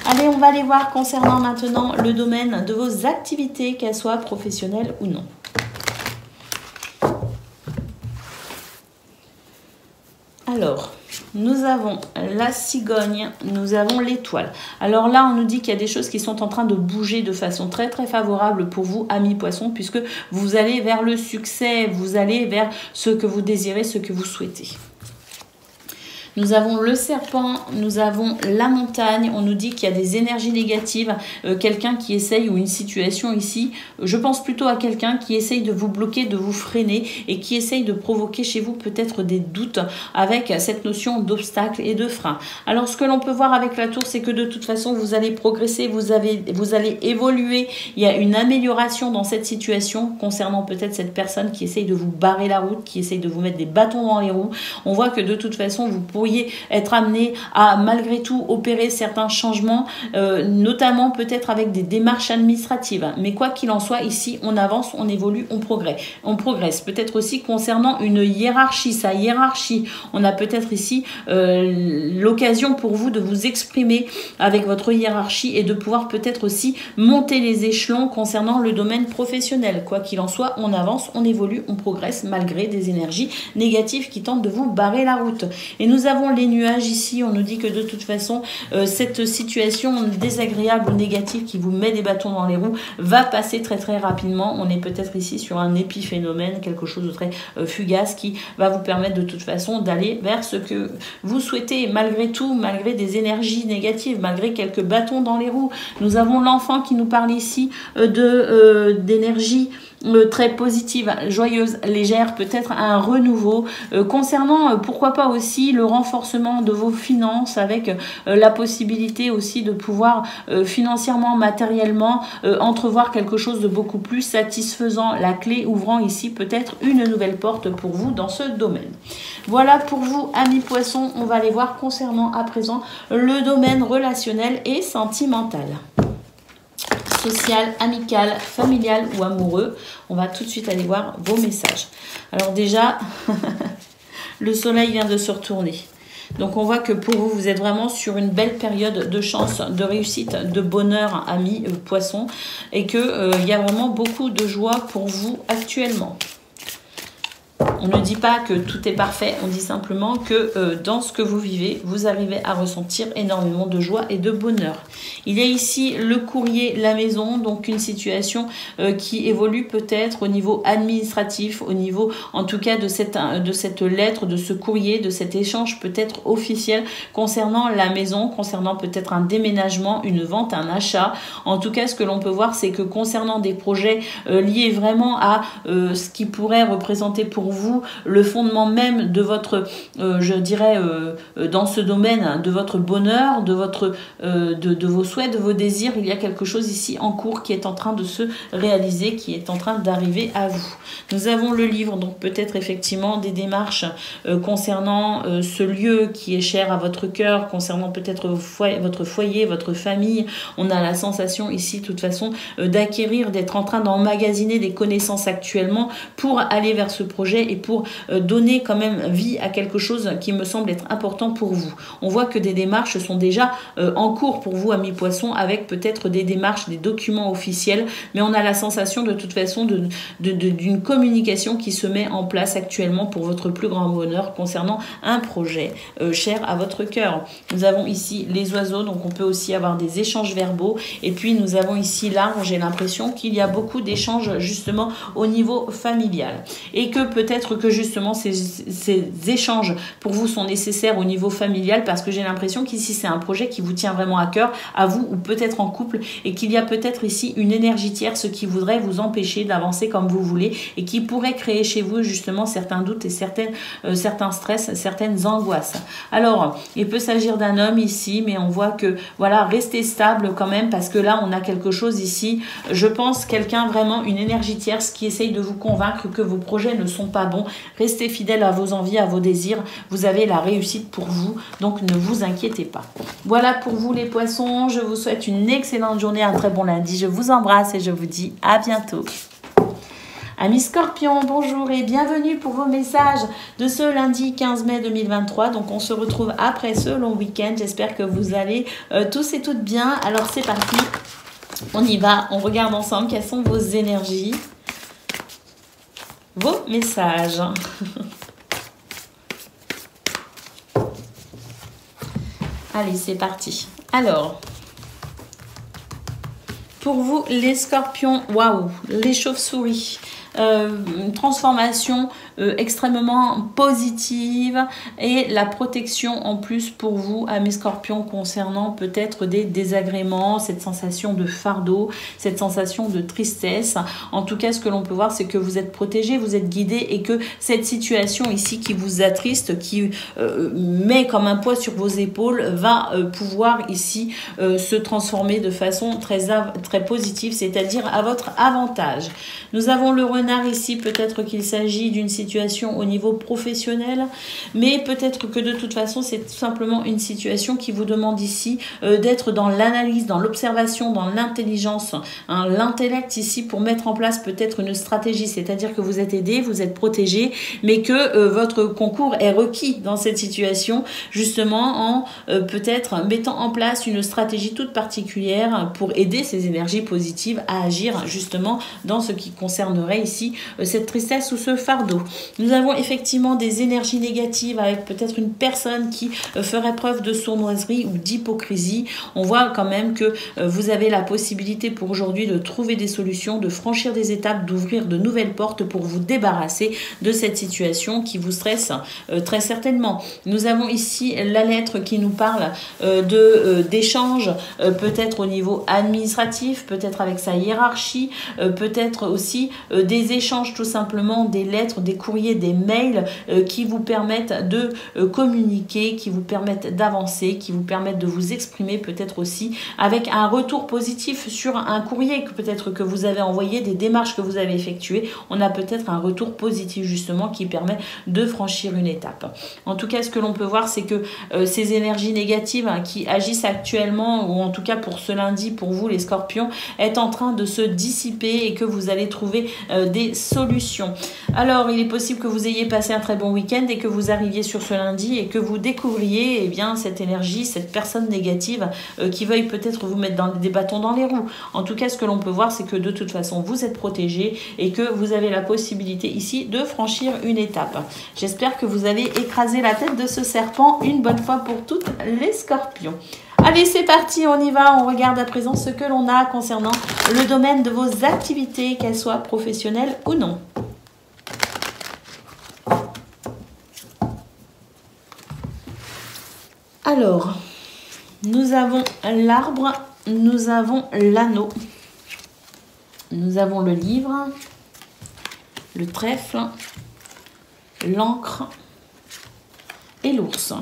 Allez, on va aller voir concernant maintenant le domaine de vos activités, qu'elles soient professionnelles ou non. Alors, nous avons la cigogne, nous avons l'étoile. Alors là, on nous dit qu'il y a des choses qui sont en train de bouger de façon très très favorable pour vous, amis poissons, puisque vous allez vers le succès, vous allez vers ce que vous désirez, ce que vous souhaitez. Nous avons le serpent, nous avons la montagne, on nous dit qu'il y a des énergies négatives, quelqu'un qui essaye, ou une situation ici, je pense plutôt à quelqu'un qui essaye de vous bloquer, de vous freiner et qui essaye de provoquer chez vous peut-être des doutes avec cette notion d'obstacle et de frein. Alors ce que l'on peut voir avec la tour, c'est que de toute façon vous allez progresser, vous allez évoluer, il y a une amélioration dans cette situation concernant peut-être cette personne qui essaye de vous barrer la route, qui essaye de vous mettre des bâtons dans les roues. On voit que de toute façon vous pourriez être amené à malgré tout opérer certains changements, notamment peut-être avec des démarches administratives. Mais quoi qu'il en soit, ici, on avance, on évolue, on progresse. Peut-être aussi concernant une hiérarchie, sa hiérarchie. On a peut-être ici l'occasion pour vous de vous exprimer avec votre hiérarchie et de pouvoir peut-être aussi monter les échelons concernant le domaine professionnel. Quoi qu'il en soit, on avance, on évolue, on progresse malgré des énergies négatives qui tentent de vous barrer la route. Et nous avons avons les nuages ici, on nous dit que de toute façon, cette situation désagréable ou négative qui vous met des bâtons dans les roues va passer très très rapidement. On est peut-être ici sur un épiphénomène, quelque chose de très fugace qui va vous permettre de toute façon d'aller vers ce que vous souhaitez, malgré tout, malgré des énergies négatives, malgré quelques bâtons dans les roues. Nous avons l'enfant qui nous parle ici d'énergie très positive, joyeuse, légère, peut-être un renouveau concernant pourquoi pas aussi le renforcement de vos finances avec la possibilité aussi de pouvoir financièrement, matériellement entrevoir quelque chose de beaucoup plus satisfaisant, la clé ouvrant ici peut-être une nouvelle porte pour vous dans ce domaine. Voilà pour vous amis poissons, on va aller voir concernant à présent le domaine relationnel et sentimental. Social, amical, familial ou amoureux. On va tout de suite aller voir vos messages. Alors déjà, le soleil vient de se retourner. Donc on voit que pour vous, vous êtes vraiment sur une belle période de chance, de réussite, de bonheur, amis poissons. Et qu'il y a vraiment beaucoup de joie pour vous actuellement. On ne dit pas que tout est parfait, on dit simplement que dans ce que vous vivez, vous arrivez à ressentir énormément de joie et de bonheur. Il y a ici le courrier, la maison, donc une situation qui évolue peut-être au niveau administratif, au niveau en tout cas de cette lettre, de ce courrier, de cet échange peut-être officiel concernant la maison, concernant peut-être un déménagement, une vente, un achat. En tout cas, ce que l'on peut voir, c'est que concernant des projets liés vraiment à ce qui pourrait représenter pour vous le fondement même de votre, je dirais, dans ce domaine, de votre bonheur, de vos souhaits, de vos désirs. Il y a quelque chose ici en cours qui est en train de se réaliser, qui est en train d'arriver à vous. Nous avons le livre, donc peut-être effectivement des démarches concernant ce lieu qui est cher à votre cœur, concernant peut-être votre foyer, votre famille. On a la sensation ici, de toute façon, d'acquérir, d'être en train d'emmagasiner des connaissances actuellement pour aller vers ce projet et pour donner quand même vie à quelque chose qui me semble être important pour vous. On voit que des démarches sont déjà en cours pour vous, amis poissons, avec peut-être des démarches, des documents officiels, mais on a la sensation de toute façon d'une communication qui se met en place actuellement pour votre plus grand bonheur concernant un projet cher à votre cœur. Nous avons ici les oiseaux, donc on peut aussi avoir des échanges verbaux, et puis nous avons ici l'arbre. J'ai l'impression qu'il y a beaucoup d'échanges justement au niveau familial, et que peut-être que justement ces échanges pour vous sont nécessaires au niveau familial, parce que j'ai l'impression qu'ici c'est un projet qui vous tient vraiment à cœur, à vous ou peut-être en couple, et qu'il y a peut-être ici une énergie tierce qui voudrait vous empêcher d'avancer comme vous voulez et qui pourrait créer chez vous justement certains doutes et certains stress, certaines angoisses. Alors, il peut s'agir d'un homme ici, mais on voit que voilà, restez stable quand même, parce que là on a quelque chose ici, je pense quelqu'un vraiment, une énergie tierce qui essaye de vous convaincre que vos projets ne sont pas bons. Restez fidèle à vos envies, à vos désirs, vous avez la réussite pour vous, donc ne vous inquiétez pas. Voilà pour vous les poissons, je vous souhaite une excellente journée, un très bon lundi, je vous embrasse et je vous dis à bientôt. Amis Scorpions, bonjour et bienvenue pour vos messages de ce lundi 15 mai 2023. Donc on se retrouve après ce long week-end. J'espère que vous allez tous et toutes bien. Alors c'est parti, on y va, on regarde ensemble quelles sont vos énergies, vos messages. Allez, c'est parti. Alors, pour vous les Scorpions, waouh, les chauves-souris. Une transformation extrêmement positive et la protection en plus pour vous, amis Scorpions, concernant peut-être des désagréments, cette sensation de fardeau, cette sensation de tristesse. En tout cas, ce que l'on peut voir, c'est que vous êtes protégé, vous êtes guidé, et que cette situation ici qui vous attriste, qui met comme un poids sur vos épaules, va pouvoir ici se transformer de façon très positive, c'est-à-dire à votre avantage. Nous avons le renard ici, peut-être qu'il s'agit d'une situation au niveau professionnel, mais peut-être que de toute façon c'est tout simplement une situation qui vous demande ici d'être dans l'analyse, dans l'observation, dans l'intelligence, hein, l'intellect ici, pour mettre en place peut-être une stratégie, c'est-à-dire que vous êtes aidé, vous êtes protégé, mais que votre concours est requis dans cette situation, justement en peut-être mettant en place une stratégie toute particulière pour aider ces énergies positives à agir justement dans ce qui concernerait ici cette tristesse ou ce fardeau. Nous avons effectivement des énergies négatives avec peut-être une personne qui ferait preuve de sournoiserie ou d'hypocrisie. On voit quand même que vous avez la possibilité pour aujourd'hui de trouver des solutions, de franchir des étapes, d'ouvrir de nouvelles portes pour vous débarrasser de cette situation qui vous stresse très certainement. Nous avons ici la lettre qui nous parle d'échanges, peut-être au niveau administratif, peut-être avec sa hiérarchie, peut-être aussi des échanges tout simplement, des lettres, des courriers, des mails qui vous permettent de communiquer, qui vous permettent d'avancer, qui vous permettent de vous exprimer, peut-être aussi avec un retour positif sur un courrier que peut-être que vous avez envoyé, des démarches que vous avez effectuées. On a peut-être un retour positif justement qui permet de franchir une étape. En tout cas, ce que l'on peut voir, c'est que ces énergies négatives qui agissent actuellement, ou en tout cas pour ce lundi, pour vous les scorpions, est en train de se dissiper et que vous allez trouver des solutions. Alors, il est possible que vous ayez passé un très bon week-end et que vous arriviez sur ce lundi et que vous découvriez eh bien, cette énergie, cette personne négative qui veuille peut-être vous mettre des bâtons dans les roues. En tout cas, ce que l'on peut voir, c'est que de toute façon, vous êtes protégé et que vous avez la possibilité ici de franchir une étape. J'espère que vous allez écraser la tête de ce serpent une bonne fois pour toutes les scorpions. Allez, c'est parti, on y va. On regarde à présent ce que l'on a concernant le domaine de vos activités, qu'elles soient professionnelles ou non. Alors, nous avons l'arbre, nous avons l'anneau, nous avons le livre, le trèfle, l'encre et l'ours.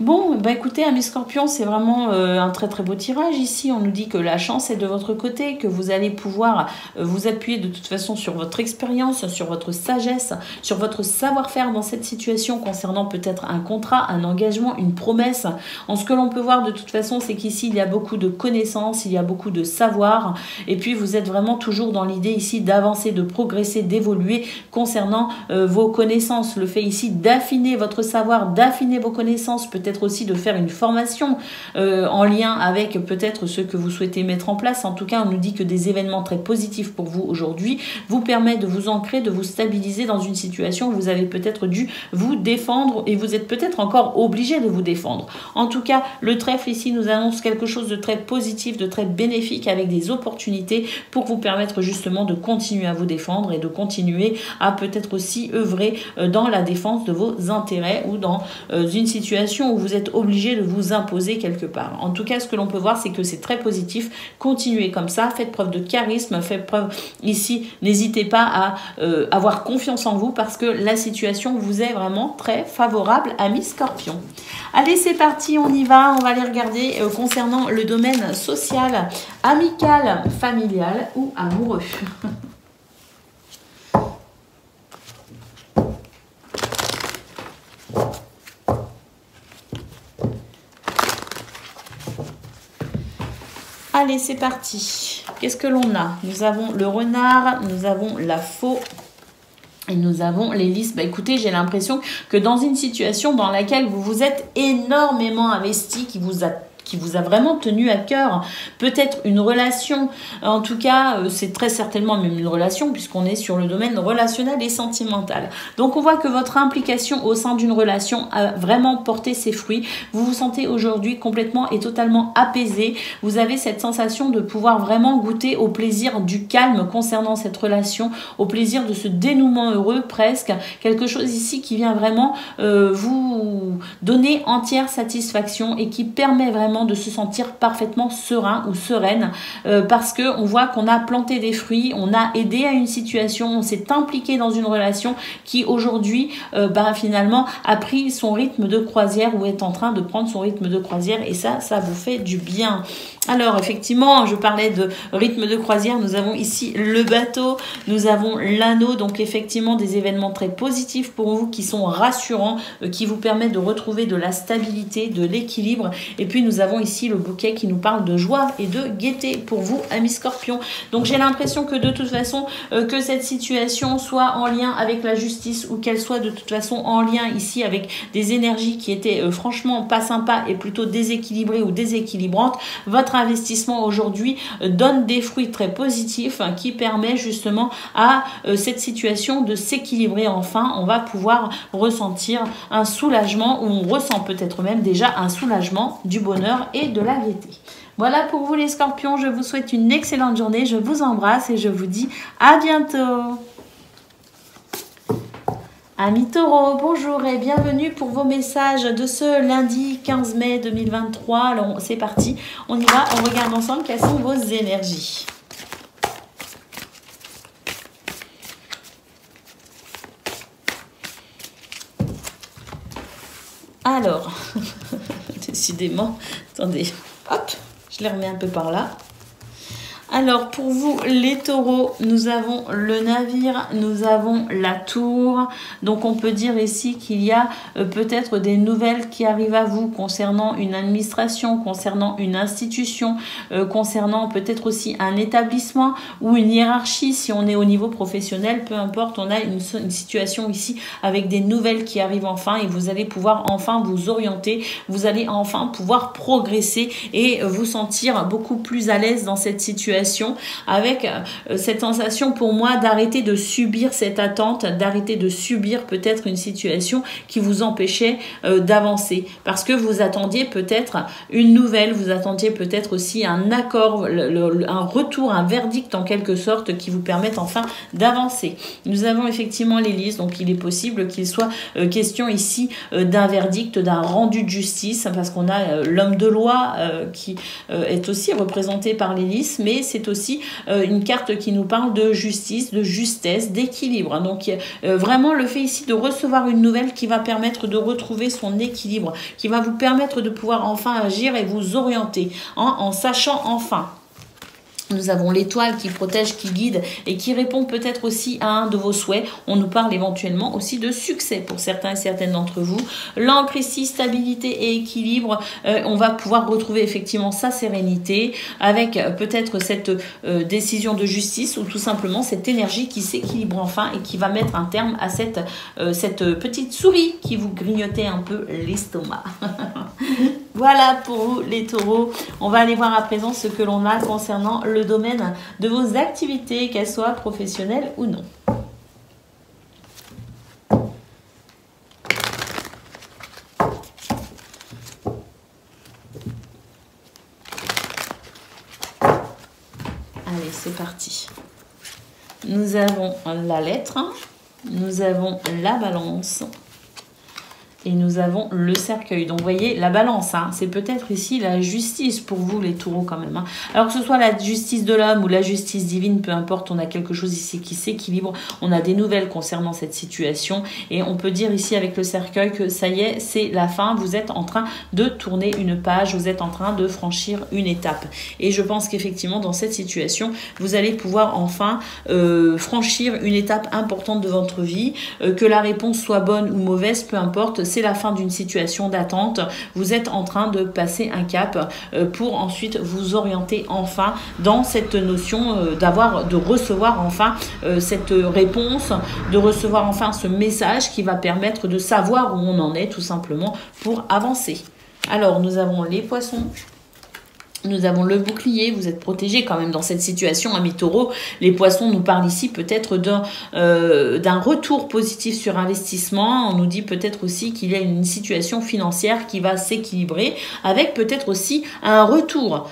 Bon, bah écoutez, amis scorpions, c'est vraiment un très très beau tirage ici. On nous dit que la chance est de votre côté, que vous allez pouvoir vous appuyer de toute façon sur votre expérience, sur votre sagesse, sur votre savoir-faire dans cette situation concernant peut-être un contrat, un engagement, une promesse. En ce que l'on peut voir de toute façon, c'est qu'ici, il y a beaucoup de connaissances, il y a beaucoup de savoir. Et puis, vous êtes vraiment toujours dans l'idée ici d'avancer, de progresser, d'évoluer concernant vos connaissances. Le fait ici d'affiner votre savoir, d'affiner vos connaissances, peut-être aussi de faire une formation en lien avec peut-être ce que vous souhaitez mettre en place. En tout cas, on nous dit que des événements très positifs pour vous aujourd'hui vous permettent de vous ancrer, de vous stabiliser dans une situation où vous avez peut-être dû vous défendre et vous êtes peut-être encore obligé de vous défendre. En tout cas, le trèfle ici nous annonce quelque chose de très positif, de très bénéfique avec des opportunités pour vous permettre justement de continuer à vous défendre et de continuer à peut-être aussi œuvrer dans la défense de vos intérêts ou dans une situation où vous êtes obligé de vous imposer quelque part. En tout cas, ce que l'on peut voir, c'est que c'est très positif. Continuez comme ça, faites preuve de charisme, faites preuve ici, n'hésitez pas à avoir confiance en vous parce que la situation vous est vraiment très favorable, amis scorpions. Allez, c'est parti, on y va. On va aller regarder concernant le domaine social, amical, familial ou amoureux. Allez, c'est parti. Qu'est-ce que l'on a? Nous avons le renard, nous avons la faux et nous avons les lys. Bah, écoutez, j'ai l'impression que dans une situation dans laquelle vous vous êtes énormément investi, qui vous a vraiment tenu à cœur, peut-être une relation, en tout cas c'est très certainement même une relation puisqu'on est sur le domaine relationnel et sentimental. Donc on voit que votre implication au sein d'une relation a vraiment porté ses fruits. Vous vous sentez aujourd'hui complètement et totalement apaisé. Vous avez cette sensation de pouvoir vraiment goûter au plaisir du calme concernant cette relation, au plaisir de ce dénouement heureux presque, quelque chose ici qui vient vraiment vous donner entière satisfaction et qui permet vraiment de se sentir parfaitement serein ou sereine parce que on voit qu'on a planté des fruits, on a aidé à une situation, on s'est impliqué dans une relation qui aujourd'hui finalement a pris son rythme de croisière ou est en train de prendre son rythme de croisière et ça vous fait du bien. Alors effectivement, je parlais de rythme de croisière, nous avons ici le bateau, nous avons l'anneau, donc effectivement des événements très positifs pour vous qui sont rassurants, qui vous permettent de retrouver de la stabilité, de l'équilibre et puis nous nous avons ici le bouquet qui nous parle de joie et de gaieté pour vous, amis Scorpions. Donc j'ai l'impression que de toute façon, que cette situation soit en lien avec la justice ou qu'elle soit de toute façon en lien ici avec des énergies qui étaient franchement pas sympas et plutôt déséquilibrées ou déséquilibrantes, votre investissement aujourd'hui donne des fruits très positifs qui permet justement à cette situation de s'équilibrer enfin. On va pouvoir ressentir un soulagement, ou on ressent peut-être même déjà un soulagement, du bonheur et de la gaieté. Voilà pour vous les Scorpions, je vous souhaite une excellente journée, je vous embrasse et je vous dis à bientôt. Amis Taureaux, bonjour et bienvenue pour vos messages de ce lundi 15 mai 2023. Alors c'est parti, on y va, on regarde ensemble quelles sont vos énergies. Alors, décidément, attendez, hop, je les remets un peu par là. Alors, pour vous, les taureaux, nous avons le navire, nous avons la tour. Donc, on peut dire ici qu'il y a peut-être des nouvelles qui arrivent à vous concernant une administration, concernant une institution, concernant peut-être aussi un établissement ou une hiérarchie. Si on est au niveau professionnel, peu importe, on a une situation ici avec des nouvelles qui arrivent enfin et vous allez pouvoir enfin vous orienter. Vous allez enfin pouvoir progresser et vous sentir beaucoup plus à l'aise dans cette situation, avec cette sensation pour moi d'arrêter de subir cette attente, d'arrêter de subir peut-être une situation qui vous empêchait d'avancer, parce que vous attendiez peut-être une nouvelle, vous attendiez peut-être aussi un accord, un retour, un verdict en quelque sorte qui vous permette enfin d'avancer. Nous avons effectivement l'hélice, donc il est possible qu'il soit question ici d'un verdict, d'un rendu de justice, parce qu'on a l'homme de loi qui est aussi représenté par l'hélice, mais c'est aussi une carte qui nous parle de justice, de justesse, d'équilibre. Donc vraiment le fait ici de recevoir une nouvelle qui va permettre de retrouver son équilibre, qui va vous permettre de pouvoir enfin agir et vous orienter en sachant enfin. Nous avons l'étoile qui protège, qui guide et qui répond peut-être aussi à un de vos souhaits. On nous parle éventuellement aussi de succès pour certains et certaines d'entre vous. L'encre ici, stabilité et équilibre. On va pouvoir retrouver effectivement sa sérénité avec peut-être cette décision de justice ou tout simplement cette énergie qui s'équilibre enfin et qui va mettre un terme à cette petite souris qui vous grignotait un peu l'estomac. Voilà pour vous les taureaux. On va aller voir à présent ce que l'on a concernant le domaine de vos activités, qu'elles soient professionnelles ou non. Allez, c'est parti. Nous avons la lettre, nous avons la balance. Et nous avons le cercueil. Donc, vous voyez, la balance, hein, c'est peut-être ici la justice pour vous, les taureaux, quand même. Hein. Alors que ce soit la justice de l'homme ou la justice divine, peu importe, on a quelque chose ici qui s'équilibre. On a des nouvelles concernant cette situation. Et on peut dire ici, avec le cercueil, que ça y est, c'est la fin. Vous êtes en train de tourner une page. Vous êtes en train de franchir une étape. Et je pense qu'effectivement, dans cette situation, vous allez pouvoir enfin franchir une étape importante de votre vie. Que la réponse soit bonne ou mauvaise, peu importe, c'est la fin d'une situation d'attente. Vous êtes en train de passer un cap pour ensuite vous orienter enfin dans cette notion de recevoir enfin cette réponse, de recevoir enfin ce message qui va permettre de savoir où on en est tout simplement pour avancer. Alors, nous avons les poissons. Nous avons le bouclier, vous êtes protégés quand même dans cette situation, amis taureaux. Les poissons nous parlent ici peut-être d'un retour positif sur investissement. On nous dit peut-être aussi qu'il y a une situation financière qui va s'équilibrer avec peut-être aussi un retour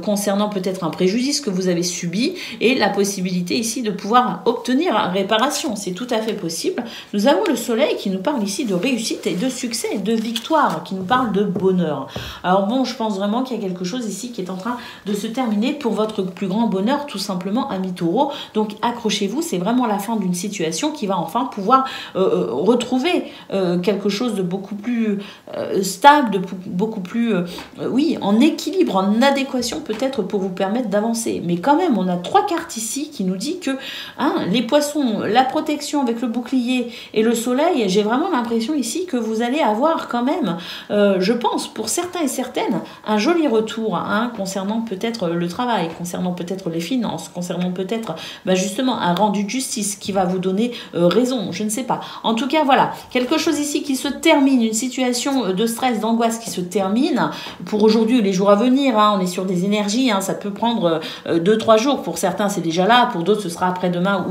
concernant peut-être un préjudice que vous avez subi et la possibilité ici de pouvoir obtenir réparation. C'est tout à fait possible. Nous avons le soleil qui nous parle ici de réussite et de succès, de victoire, qui nous parle de bonheur. Alors bon, je pense vraiment qu'il y a quelque chose ici ici qui est en train de se terminer pour votre plus grand bonheur, tout simplement, amis taureaux. Donc accrochez-vous, c'est vraiment la fin d'une situation qui va enfin pouvoir retrouver quelque chose de beaucoup plus stable, de beaucoup plus, oui, en équilibre, en adéquation peut-être pour vous permettre d'avancer. Mais quand même, on a 3 cartes ici qui nous dit que les poissons, la protection avec le bouclier et le soleil, j'ai vraiment l'impression ici que vous allez avoir quand même, je pense, pour certains et certaines, un joli retour concernant peut-être le travail, concernant peut-être les finances, concernant peut-être justement un rendu de justice qui va vous donner raison, je ne sais pas. En tout cas, voilà, quelque chose ici qui se termine, une situation de stress, d'angoisse qui se termine pour aujourd'hui ou les jours à venir. On est sur des énergies, ça peut prendre 2-3 jours. Pour certains, c'est déjà là, pour d'autres, ce sera après-demain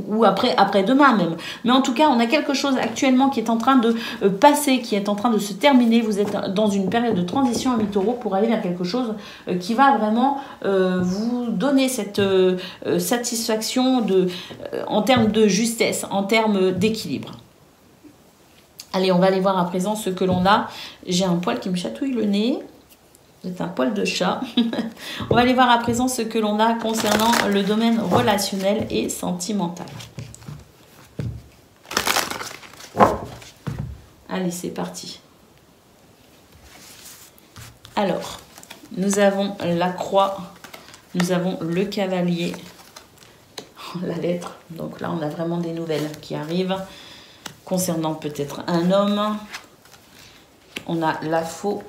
ou après-demain même. Mais en tout cas, on a quelque chose actuellement qui est en train de passer, qui est en train de se terminer. Vous êtes dans une période de transition, amis taureaux, pour aller vers quelque chose qui va vraiment vous donner cette satisfaction en termes de justesse, en termes d'équilibre. Allez, on va aller voir à présent ce que l'on a. J'ai un poil qui me chatouille le nez. C'est un poil de chat. On va aller voir à présent ce que l'on a concernant le domaine relationnel et sentimental. Allez, c'est parti. Alors, nous avons la croix, nous avons le cavalier, la lettre. Donc là, on a vraiment des nouvelles qui arrivent concernant peut-être un homme. On a la faux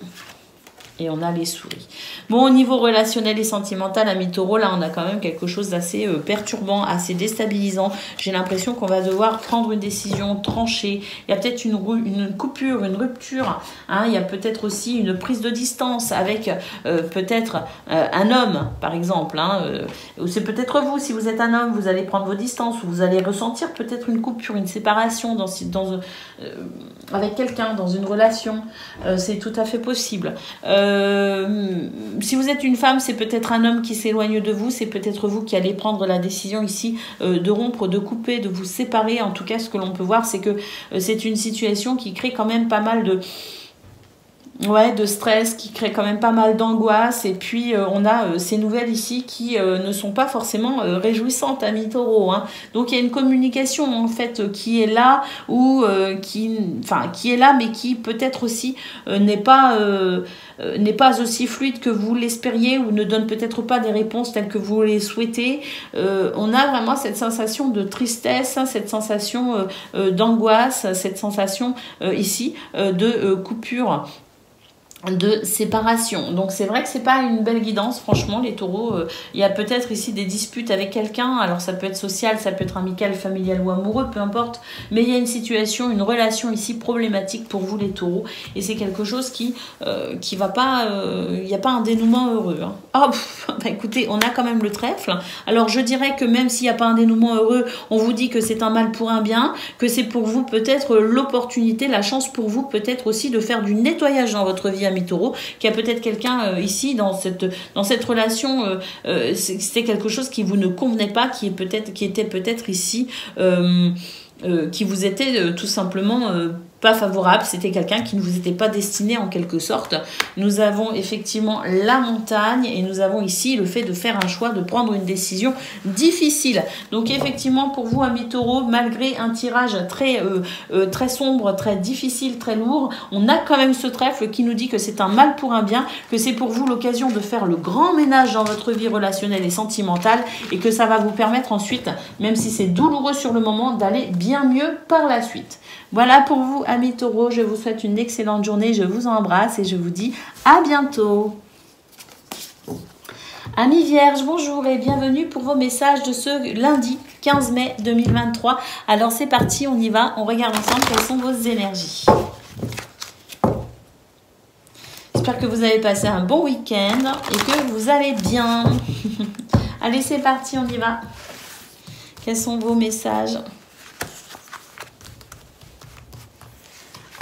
et on a les souris. Bon, au niveau relationnel et sentimental, amis taureaux, là, on a quand même quelque chose d'assez perturbant, assez déstabilisant. J'ai l'impression qu'on va devoir prendre une décision tranchée. Il y a peut-être une coupure, une rupture. Il y a peut-être aussi une prise de distance avec peut-être un homme, par exemple. Ou c'est peut-être vous, si vous êtes un homme, vous allez prendre vos distances, ou vous allez ressentir peut-être une coupure, une séparation avec quelqu'un, dans une relation. C'est tout à fait possible. Si vous êtes une femme, c'est peut-être un homme qui s'éloigne de vous, c'est peut-être vous qui allez prendre la décision ici de rompre, de couper, de vous séparer. En tout cas, ce que l'on peut voir, c'est que c'est une situation qui crée quand même pas mal de stress, qui crée quand même pas mal d'angoisse. Et puis on a ces nouvelles ici qui ne sont pas forcément réjouissantes, amis taureaux. Donc il y a une communication en fait qui est là, ou qui est là, mais qui peut-être aussi n'est pas aussi fluide que vous l'espériez, ou ne donne peut-être pas des réponses telles que vous les souhaitez. On a vraiment cette sensation de tristesse, cette sensation d'angoisse, cette sensation ici de coupure, de séparation. Donc c'est vrai que c'est pas une belle guidance, franchement, les taureaux. Il y a peut-être ici des disputes avec quelqu'un, alors ça peut être social, ça peut être amical, familial ou amoureux, peu importe, mais il y a une situation, une relation ici problématique pour vous les taureaux, et c'est quelque chose qui va pas, il n'y a pas un dénouement heureux. Écoutez, on a quand même le trèfle. Alors je dirais que même s'il n'y a pas un dénouement heureux, on vous dit que c'est un mal pour un bien, que c'est pour vous peut-être l'opportunité, la chance pour vous peut-être aussi de faire du nettoyage dans votre vie, amis taureaux, qu'il y a peut-être quelqu'un ici dans cette relation, c'était quelque chose qui vous ne convenait pas, qui était peut-être ici, qui vous était tout simplement pas favorable, c'était quelqu'un qui ne vous était pas destiné en quelque sorte. Nous avons effectivement la montagne, et nous avons ici le fait de faire un choix, de prendre une décision difficile. Donc effectivement pour vous, amis taureaux, malgré un tirage très sombre, très difficile, très lourd, on a quand même ce trèfle qui nous dit que c'est un mal pour un bien, que c'est pour vous l'occasion de faire le grand ménage dans votre vie relationnelle et sentimentale, et que ça va vous permettre ensuite, même si c'est douloureux sur le moment, d'aller bien mieux par la suite. Voilà pour vous, amis taureaux, je vous souhaite une excellente journée, je vous embrasse et je vous dis à bientôt. Amis vierges, bonjour et bienvenue pour vos messages de ce lundi 15 mai 2023. Alors c'est parti, on y va, on regarde ensemble quelles sont vos énergies. J'espère que vous avez passé un bon week-end et que vous allez bien. Allez, c'est parti, on y va. Quels sont vos messages ?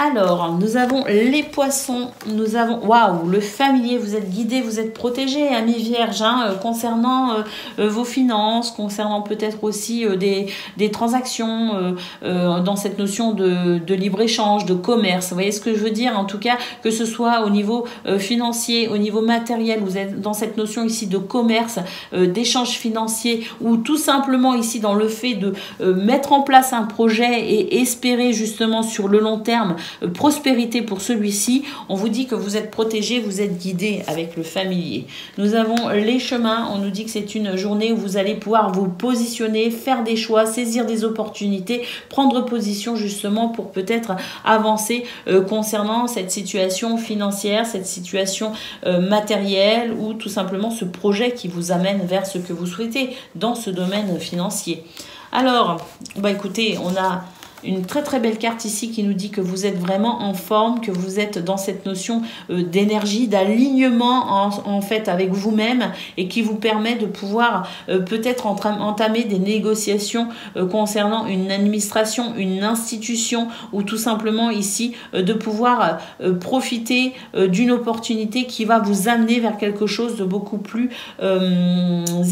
Alors, nous avons les poissons, nous avons, waouh, le familier, vous êtes guidés, vous êtes protégés, amis vierges, hein, concernant vos finances, concernant peut-être aussi des transactions, dans cette notion de libre-échange, de commerce. Vous voyez ce que je veux dire? En tout cas, que ce soit au niveau financier, au niveau matériel, vous êtes dans cette notion ici de commerce, d'échange financier, ou tout simplement ici dans le fait de mettre en place un projet et espérer justement sur le long terme prospérité pour celui-ci. On vous dit que vous êtes protégé, vous êtes guidé avec le familier. Nous avons les chemins, on nous dit que c'est une journée où vous allez pouvoir vous positionner, faire des choix, saisir des opportunités, prendre position justement pour peut-être avancer concernant cette situation financière, cette situation matérielle, ou tout simplement ce projet qui vous amène vers ce que vous souhaitez dans ce domaine financier. Alors, bah écoutez, on a une très très belle carte ici qui nous dit que vous êtes vraiment en forme, que vous êtes dans cette notion d'énergie, d'alignement en fait avec vous-même, et qui vous permet de pouvoir peut-être entamer des négociations concernant une administration, une institution, ou tout simplement ici de pouvoir profiter d'une opportunité qui va vous amener vers quelque chose de beaucoup plus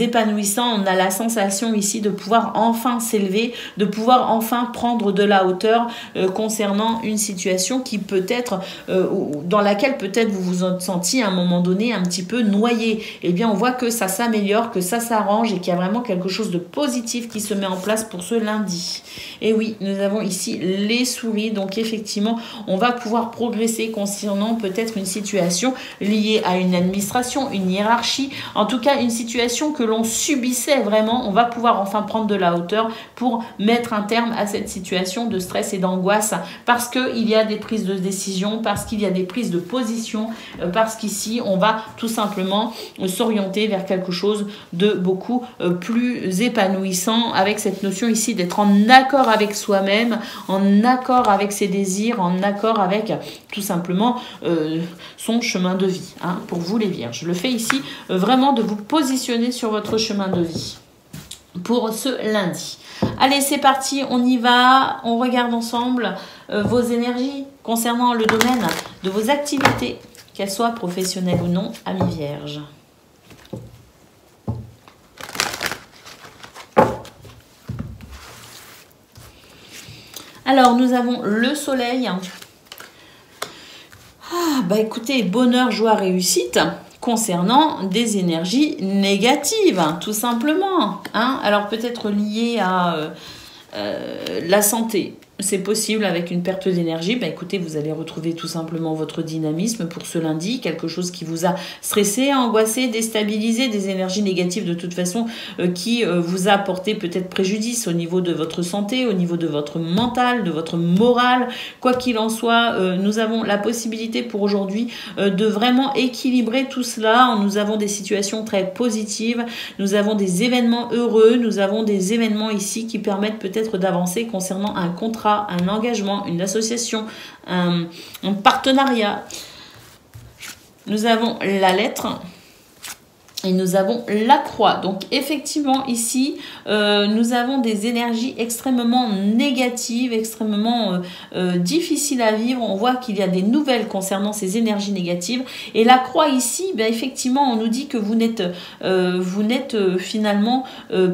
épanouissant. On a la sensation ici de pouvoir enfin s'élever, de pouvoir enfin prendre de la hauteur concernant une situation qui peut-être dans laquelle peut-être vous vous sentiez à un moment donné un petit peu noyé. Eh bien, on voit que ça s'améliore, que ça s'arrange, et qu'il y a vraiment quelque chose de positif qui se met en place pour ce lundi. Et oui, nous avons ici les souris, donc effectivement, on va pouvoir progresser concernant peut-être une situation liée à une administration, une hiérarchie, en tout cas une situation que l'on subissait vraiment. On va pouvoir enfin prendre de la hauteur pour mettre un terme à cette situation de stress et d'angoisse, parce qu'il y a des prises de décision, parce qu'il y a des prises de position, parce qu'ici on va tout simplement s'orienter vers quelque chose de beaucoup plus épanouissant, avec cette notion ici d'être en accord avec soi-même, en accord avec ses désirs, en accord avec tout simplement son chemin de vie, hein, pour vous les vierges. Je le fais ici vraiment de vous positionner sur votre chemin de vie pour ce lundi. Allez, c'est parti, on y va. On regarde ensemble vos énergies concernant le domaine de vos activités, qu'elles soient professionnelles ou non, amis vierges. Alors, nous avons le soleil. Ah, bah écoutez, bonheur, joie, réussite concernant des énergies négatives, tout simplement. Hein. Alors peut-être liées à la santé. C'est possible avec une perte d'énergie. Ben écoutez, vous allez retrouver tout simplement votre dynamisme pour ce lundi, quelque chose qui vous a stressé, angoissé, déstabilisé, des énergies négatives de toute façon qui vous a apporté peut-être préjudice au niveau de votre santé, au niveau de votre mental, de votre morale. Quoi qu'il en soit, nous avons la possibilité pour aujourd'hui de vraiment équilibrer tout cela. Nous avons des situations très positives, nous avons des événements heureux, nous avons des événements ici qui permettent peut-être d'avancer concernant un contrat, un engagement, une association, un partenariat. Nous avons la lettre et nous avons la croix. Donc effectivement ici, nous avons des énergies extrêmement négatives, extrêmement difficiles à vivre. On voit qu'il y a des nouvelles concernant ces énergies négatives. Et la croix ici, ben, effectivement, on nous dit que vous n'êtes finalement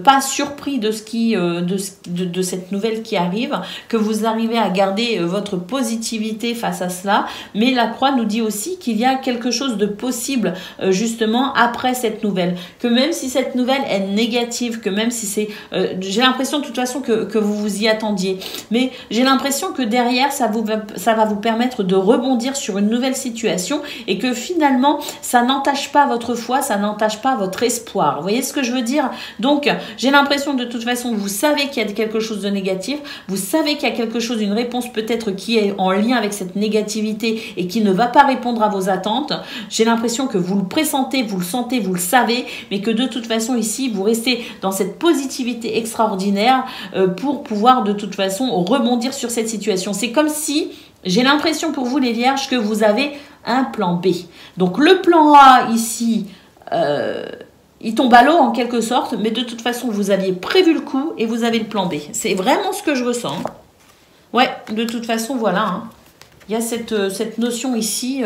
pas surpris de ce qui, de cette nouvelle qui arrive, que vous arrivez à garder votre positivité face à cela. Mais la croix nous dit aussi qu'il y a quelque chose de possible justement après cette nouvelle, que même si cette nouvelle est négative, que même si c'est j'ai l'impression de toute façon que vous vous y attendiez, mais j'ai l'impression que derrière ça va vous permettre de rebondir sur une nouvelle situation, et que finalement ça n'entache pas votre foi, ça n'entache pas votre espoir. Vous voyez ce que je veux dire? Donc j'ai l'impression de toute façon, vous savez qu'il y a quelque chose de négatif, vous savez qu'il y a quelque chose, une réponse peut-être qui est en lien avec cette négativité et qui ne va pas répondre à vos attentes. J'ai l'impression que vous le pressentez, vous le sentez, vous le savez, mais que de toute façon ici vous restez dans cette positivité extraordinaire pour pouvoir de toute façon rebondir sur cette situation. C'est comme si, j'ai l'impression pour vous les vierges, que vous avez un plan B. Donc le plan A ici, il tombe à l'eau en quelque sorte, mais de toute façon vous aviez prévu le coup et vous avez le plan B. C'est vraiment ce que je ressens. Ouais, de toute façon voilà, hein. il y a cette notion ici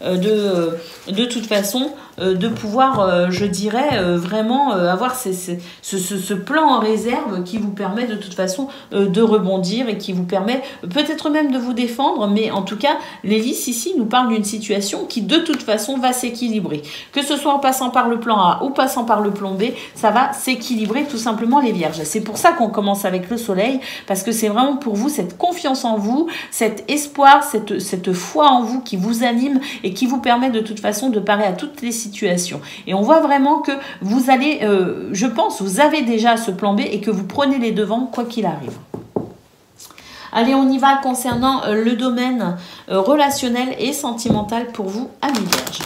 de toute façon de pouvoir, je dirais, vraiment avoir ce plan en réserve qui vous permet de toute façon de rebondir et qui vous permet peut-être même de vous défendre, mais en tout cas, l'hélice ici nous parle d'une situation qui de toute façon va s'équilibrer. Que ce soit en passant par le plan A ou passant par le plan B, ça va s'équilibrer tout simplement les vierges. C'est pour ça qu'on commence avec le soleil, parce que c'est vraiment pour vous cette confiance en vous, cet espoir, cette foi en vous qui vous anime et qui vous permet de toute façon de parer à toutes les situations. Et on voit vraiment que vous allez, je pense, vous avez déjà ce plan B et que vous prenez les devants quoi qu'il arrive. Allez, on y va concernant le domaine relationnel et sentimental pour vous, amis vierges.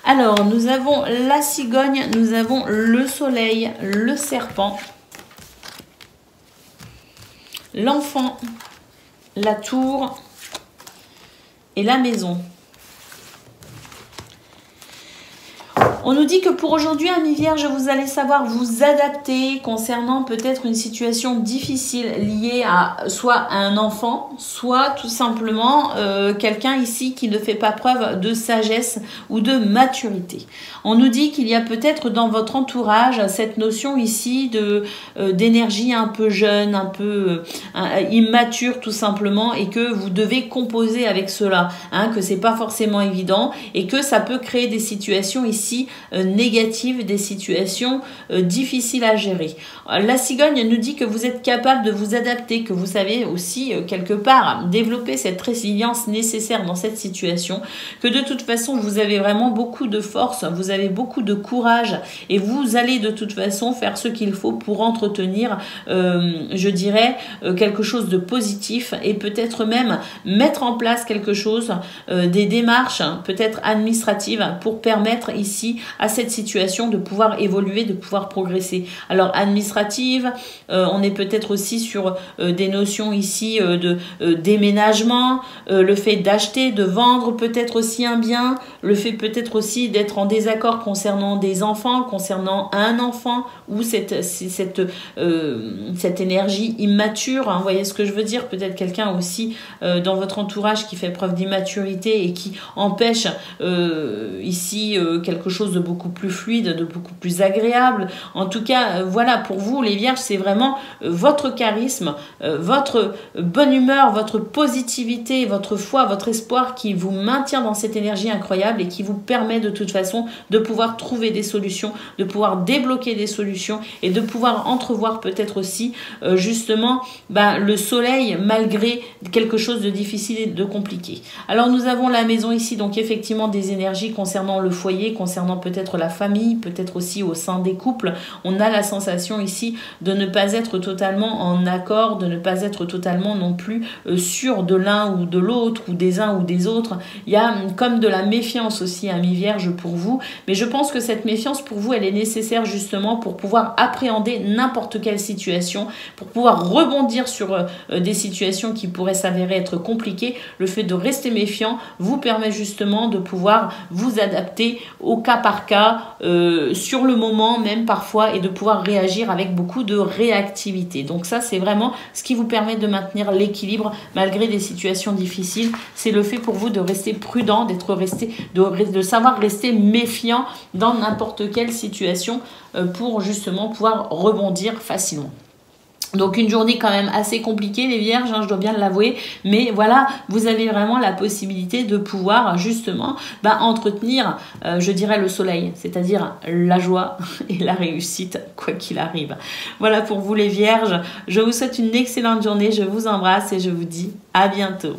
Alors, nous avons la cigogne, nous avons le soleil, le serpent, l'enfant, la tour et la maison. On nous dit que pour aujourd'hui, amis vierges, vous allez savoir vous adapter concernant peut-être une situation difficile liée à soit un enfant, soit tout simplement quelqu'un ici qui ne fait pas preuve de sagesse ou de maturité. On nous dit qu'il y a peut-être dans votre entourage cette notion ici d'énergie un peu jeune, un peu immature tout simplement, et que vous devez composer avec cela, hein, que c'est pas forcément évident et que ça peut créer des situations ici négatives, des situations difficiles à gérer. La cigogne nous dit que vous êtes capable de vous adapter, que vous savez aussi quelque part développer cette résilience nécessaire dans cette situation, que de toute façon vous avez vraiment beaucoup de force, vous avez beaucoup de courage et vous allez de toute façon faire ce qu'il faut pour entretenir, je dirais, quelque chose de positif et peut-être même mettre en place quelque chose, des démarches peut-être administratives pour permettre ici à cette situation de pouvoir évoluer, de pouvoir progresser. Alors administrative, on est peut-être aussi sur des notions ici de déménagement, le fait d'acheter, de vendre peut-être aussi un bien, le fait peut-être aussi d'être en désaccord concernant des enfants, concernant un enfant ou cette énergie immature, hein, vous voyez ce que je veux dire, peut-être quelqu'un aussi dans votre entourage qui fait preuve d'immaturité et qui empêche ici quelque chose de beaucoup plus fluide, de beaucoup plus agréable. En tout cas, voilà, pour vous les vierges, c'est vraiment votre charisme, votre bonne humeur, votre positivité, votre foi, votre espoir qui vous maintient dans cette énergie incroyable et qui vous permet de toute façon de pouvoir trouver des solutions, de pouvoir débloquer des solutions et de pouvoir entrevoir peut-être aussi justement le soleil malgré quelque chose de difficile et de compliqué. Alors nous avons la maison ici, donc effectivement des énergies concernant le foyer, concernant peut-être la famille, peut-être aussi au sein des couples. On a la sensation ici de ne pas être totalement en accord, de ne pas être totalement non plus sûr de l'un ou de l'autre ou des uns ou des autres. Il y a comme de la méfiance aussi, amis vierges, pour vous, mais je pense que cette méfiance pour vous, elle est nécessaire justement pour pouvoir appréhender n'importe quelle situation, pour pouvoir rebondir sur des situations qui pourraient s'avérer être compliquées. Le fait de rester méfiant vous permet justement de pouvoir vous adapter au cas par cas, sur le moment même parfois, et de pouvoir réagir avec beaucoup de réactivité. Donc ça, c'est vraiment ce qui vous permet de maintenir l'équilibre malgré des situations difficiles. C'est le fait pour vous de rester prudent, de savoir rester méfiant dans n'importe quelle situation pour justement pouvoir rebondir facilement. Donc une journée quand même assez compliquée les vierges, hein, je dois bien l'avouer, mais voilà, vous avez vraiment la possibilité de pouvoir justement entretenir, je dirais, le soleil, c'est-à-dire la joie et la réussite, quoi qu'il arrive. Voilà pour vous les vierges, je vous souhaite une excellente journée, je vous embrasse et je vous dis à bientôt.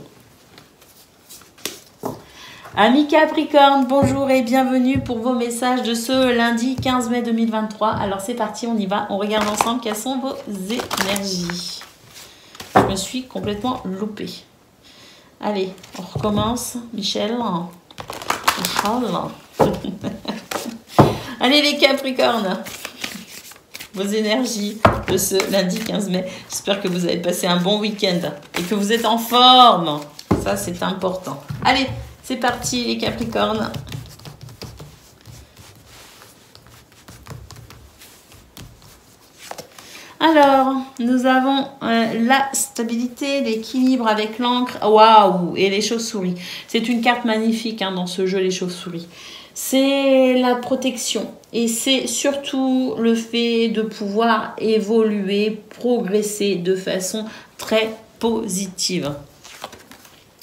Amis Capricorne, bonjour et bienvenue pour vos messages de ce lundi 15 mai 2023. Alors c'est parti, on y va, on regarde ensemble quelles sont vos énergies. Je me suis complètement loupée. Allez, on recommence. Michel. Allez les Capricornes, vos énergies de ce lundi 15 mai. J'espère que vous avez passé un bon week-end et que vous êtes en forme. Ça, c'est important. Allez, c'est parti les Capricornes. Alors, nous avons la stabilité, l'équilibre avec l'encre. Waouh! Et les chauves-souris. C'est une carte magnifique hein, dans ce jeu, les chauves-souris. C'est la protection. Et c'est surtout le fait de pouvoir évoluer, progresser de façon très positive.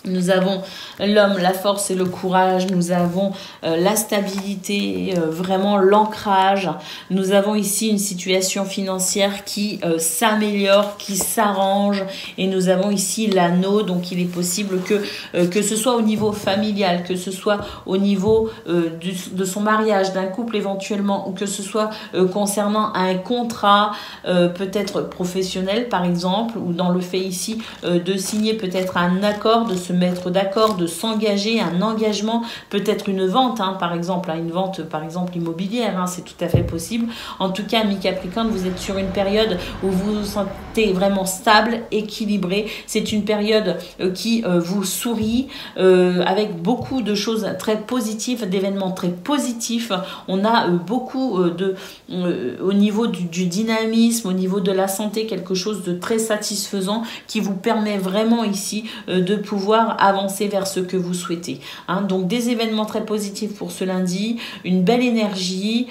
Nous avons l'homme, la force et le courage. Nous avons la stabilité, vraiment l'ancrage. Nous avons ici une situation financière qui s'améliore, qui s'arrange. Et nous avons ici l'anneau. Donc, il est possible que ce soit au niveau familial, que ce soit au niveau de son mariage, d'un couple éventuellement, ou que ce soit concernant un contrat peut-être professionnel, par exemple, ou dans le fait ici de signer peut-être un accord, de se mettre d'accord, de s'engager, un engagement, peut-être une vente, hein, par exemple, hein, une vente par exemple immobilière, hein, c'est tout à fait possible. En tout cas, mi-Capricorne, vous êtes sur une période où vous vous sentez vraiment stable, équilibré. C'est une période qui vous sourit avec beaucoup de choses très positives, d'événements très positifs. On a beaucoup au niveau du dynamisme, au niveau de la santé, quelque chose de très satisfaisant qui vous permet vraiment ici de pouvoir avancer vers ce que vous souhaitez. Hein. Donc des événements très positifs pour ce lundi, une belle énergie,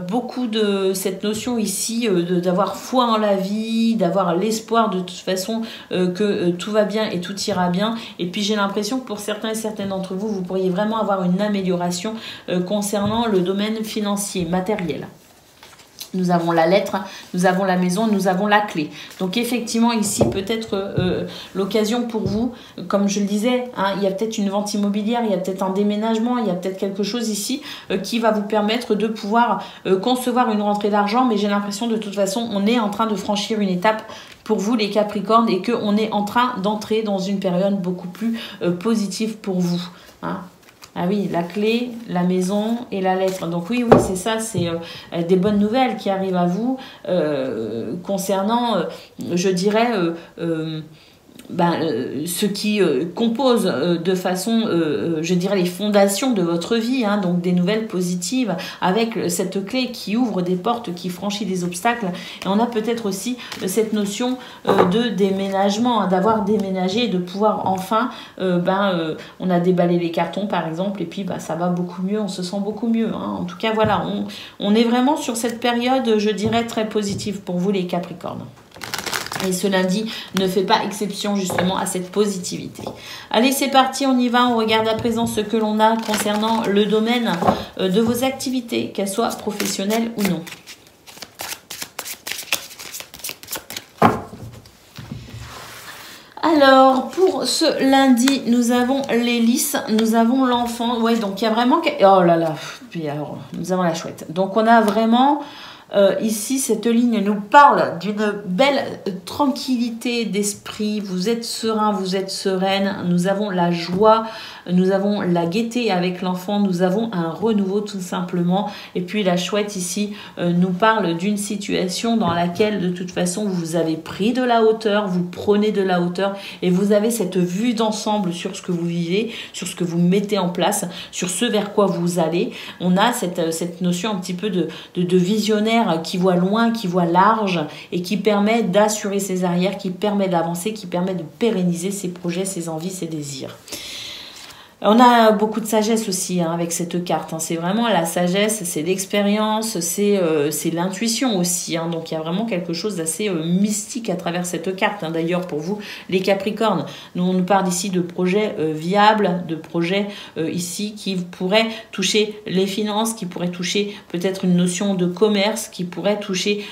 beaucoup de cette notion ici d'avoir foi en la vie, d'avoir l'espoir de toute façon que tout va bien et tout ira bien. Et puis j'ai l'impression que pour certains et certaines d'entre vous, vous pourriez vraiment avoir une amélioration concernant le domaine financier, matériel. Nous avons la lettre, nous avons la maison, nous avons la clé. Donc effectivement ici peut-être l'occasion pour vous, comme je le disais, hein, il y a peut-être une vente immobilière, il y a peut-être un déménagement, il y a peut-être quelque chose ici qui va vous permettre de pouvoir concevoir une rentrée d'argent. Mais j'ai l'impression de toute façon on est en train de franchir une étape pour vous les Capricornes et qu'on est en train d'entrer dans une période beaucoup plus positive pour vous. Hein. Ah oui, la clé, la maison et la lettre. Donc oui, c'est ça, c'est des bonnes nouvelles qui arrivent à vous concernant, je dirais, ce qui compose de façon, je dirais, les fondations de votre vie, hein, donc des nouvelles positives avec cette clé qui ouvre des portes, qui franchit des obstacles. Et on a peut-être aussi cette notion de déménagement, hein, d'avoir déménagé et de pouvoir enfin, on a déballé les cartons par exemple, et puis ça va beaucoup mieux, on se sent beaucoup mieux. Hein. En tout cas, voilà, on est vraiment sur cette période, je dirais, très positive pour vous les Capricornes. Et ce lundi ne fait pas exception justement à cette positivité. Allez, c'est parti, on y va. On regarde à présent ce que l'on a concernant le domaine de vos activités, qu'elles soient professionnelles ou non. Alors, pour ce lundi, nous avons l'hélice, nous avons l'enfant. Ouais, donc il y a vraiment... Oh là là, puis alors, nous avons la chouette. Donc on a vraiment... ici, cette ligne nous parle d'une belle tranquillité d'esprit. Vous êtes serein, vous êtes sereine. Nous avons la joie, nous avons la gaieté avec l'enfant. Nous avons un renouveau tout simplement. Et puis la chouette ici nous parle d'une situation dans laquelle de toute façon vous avez pris de la hauteur, vous prenez de la hauteur et vous avez cette vue d'ensemble sur ce que vous vivez, sur ce que vous mettez en place, sur ce vers quoi vous allez. On a cette notion un petit peu de visionnaire qui voit loin, qui voit large et qui permet d'assurer ses arrières, qui permet d'avancer, qui permet de pérenniser ses projets, ses envies, ses désirs. On a beaucoup de sagesse aussi hein, avec cette carte. Hein. C'est vraiment la sagesse, c'est l'expérience, c'est l'intuition aussi. Hein. Donc il y a vraiment quelque chose d'assez mystique à travers cette carte. Hein. D'ailleurs pour vous les Capricornes, on nous parle ici de projets viables, de projets ici qui pourraient toucher les finances, qui pourraient toucher peut-être une notion de commerce, qui pourraient toucher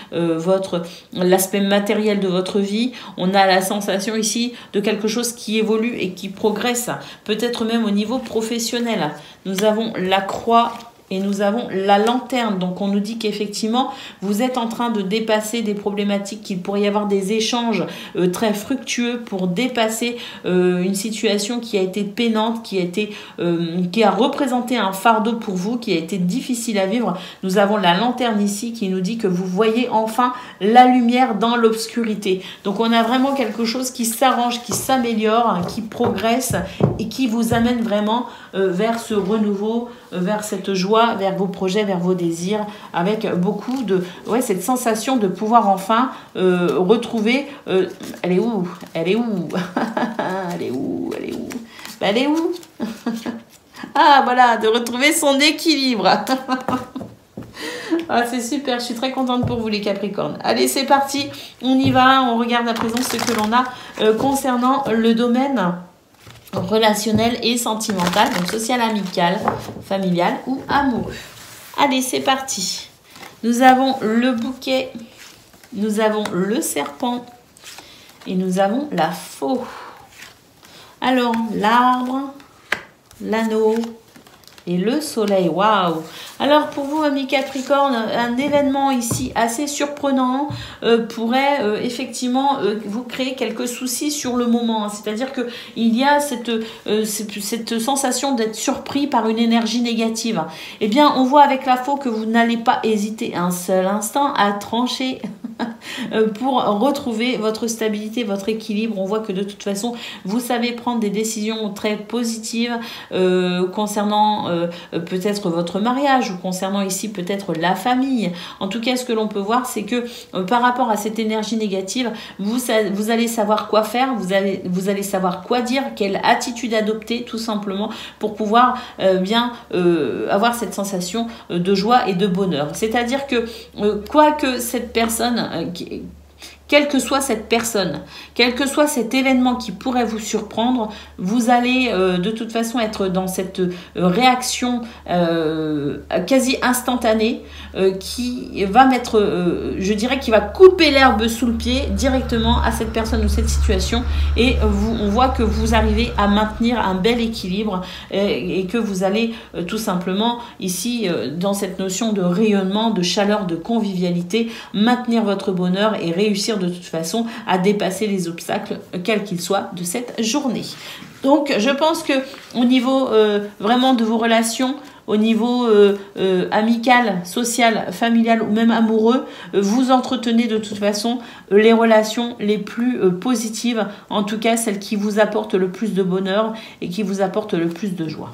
l'aspect matériel de votre vie. On a la sensation ici de quelque chose qui évolue et qui progresse, peut-être même au niveau professionnel. Nous avons la croix et nous avons la lanterne. Donc on nous dit qu'effectivement vous êtes en train de dépasser des problématiques, qu'il pourrait y avoir des échanges très fructueux pour dépasser une situation qui a été peinante, qui a représenté un fardeau pour vous, qui a été difficile à vivre. Nous avons la lanterne ici qui nous dit que vous voyez enfin la lumière dans l'obscurité. Donc on a vraiment quelque chose qui s'arrange, qui s'améliore, qui progresse et qui vous amène vraiment vers ce renouveau, vers cette joie joie vers vos projets, vers vos désirs, avec beaucoup de... Ouais, cette sensation de pouvoir enfin retrouver... elle est où? Elle est où? Elle est où? Elle est où? Ben, elle est où? Ah, voilà, de retrouver son équilibre. Ah, c'est super, je suis très contente pour vous les Capricornes. Allez, c'est parti, on y va, on regarde à présent ce que l'on a concernant le domaine relationnel et sentimental, donc social, amical, familial ou amoureux. Allez, c'est parti. Nous avons le bouquet, nous avons le serpent et nous avons la faux. Alors, l'arbre, l'anneau et le soleil. Waouh! Alors, pour vous, amis Capricorne, un événement ici assez surprenant pourrait effectivement vous créer quelques soucis sur le moment. C'est-à-dire qu'il y a cette sensation d'être surpris par une énergie négative. Eh bien, on voit avec la faux que vous n'allez pas hésiter un seul instant à trancher pour retrouver votre stabilité, votre équilibre. On voit que de toute façon, vous savez prendre des décisions très positives concernant peut-être votre mariage ou concernant ici peut-être la famille. En tout cas, ce que l'on peut voir, c'est que par rapport à cette énergie négative, vous allez savoir quoi faire, vous allez savoir quoi dire, quelle attitude adopter tout simplement pour pouvoir avoir cette sensation de joie et de bonheur. C'est-à-dire que quoi que cette personne quelle que soit cette personne, quel que soit cet événement qui pourrait vous surprendre, vous allez de toute façon être dans cette réaction quasi instantanée qui va mettre, je dirais, qui va couper l'herbe sous le pied directement à cette personne ou cette situation, et on voit que vous arrivez à maintenir un bel équilibre et que vous allez tout simplement ici dans cette notion de rayonnement, de chaleur, de convivialité, maintenir votre bonheur et réussir de toute façon à dépasser les obstacles, quels qu'ils soient, de cette journée. Donc, je pense que au niveau vraiment de vos relations, au niveau amical, social, familial ou même amoureux, vous entretenez de toute façon les relations les plus positives, en tout cas celles qui vous apportent le plus de bonheur et qui vous apportent le plus de joie.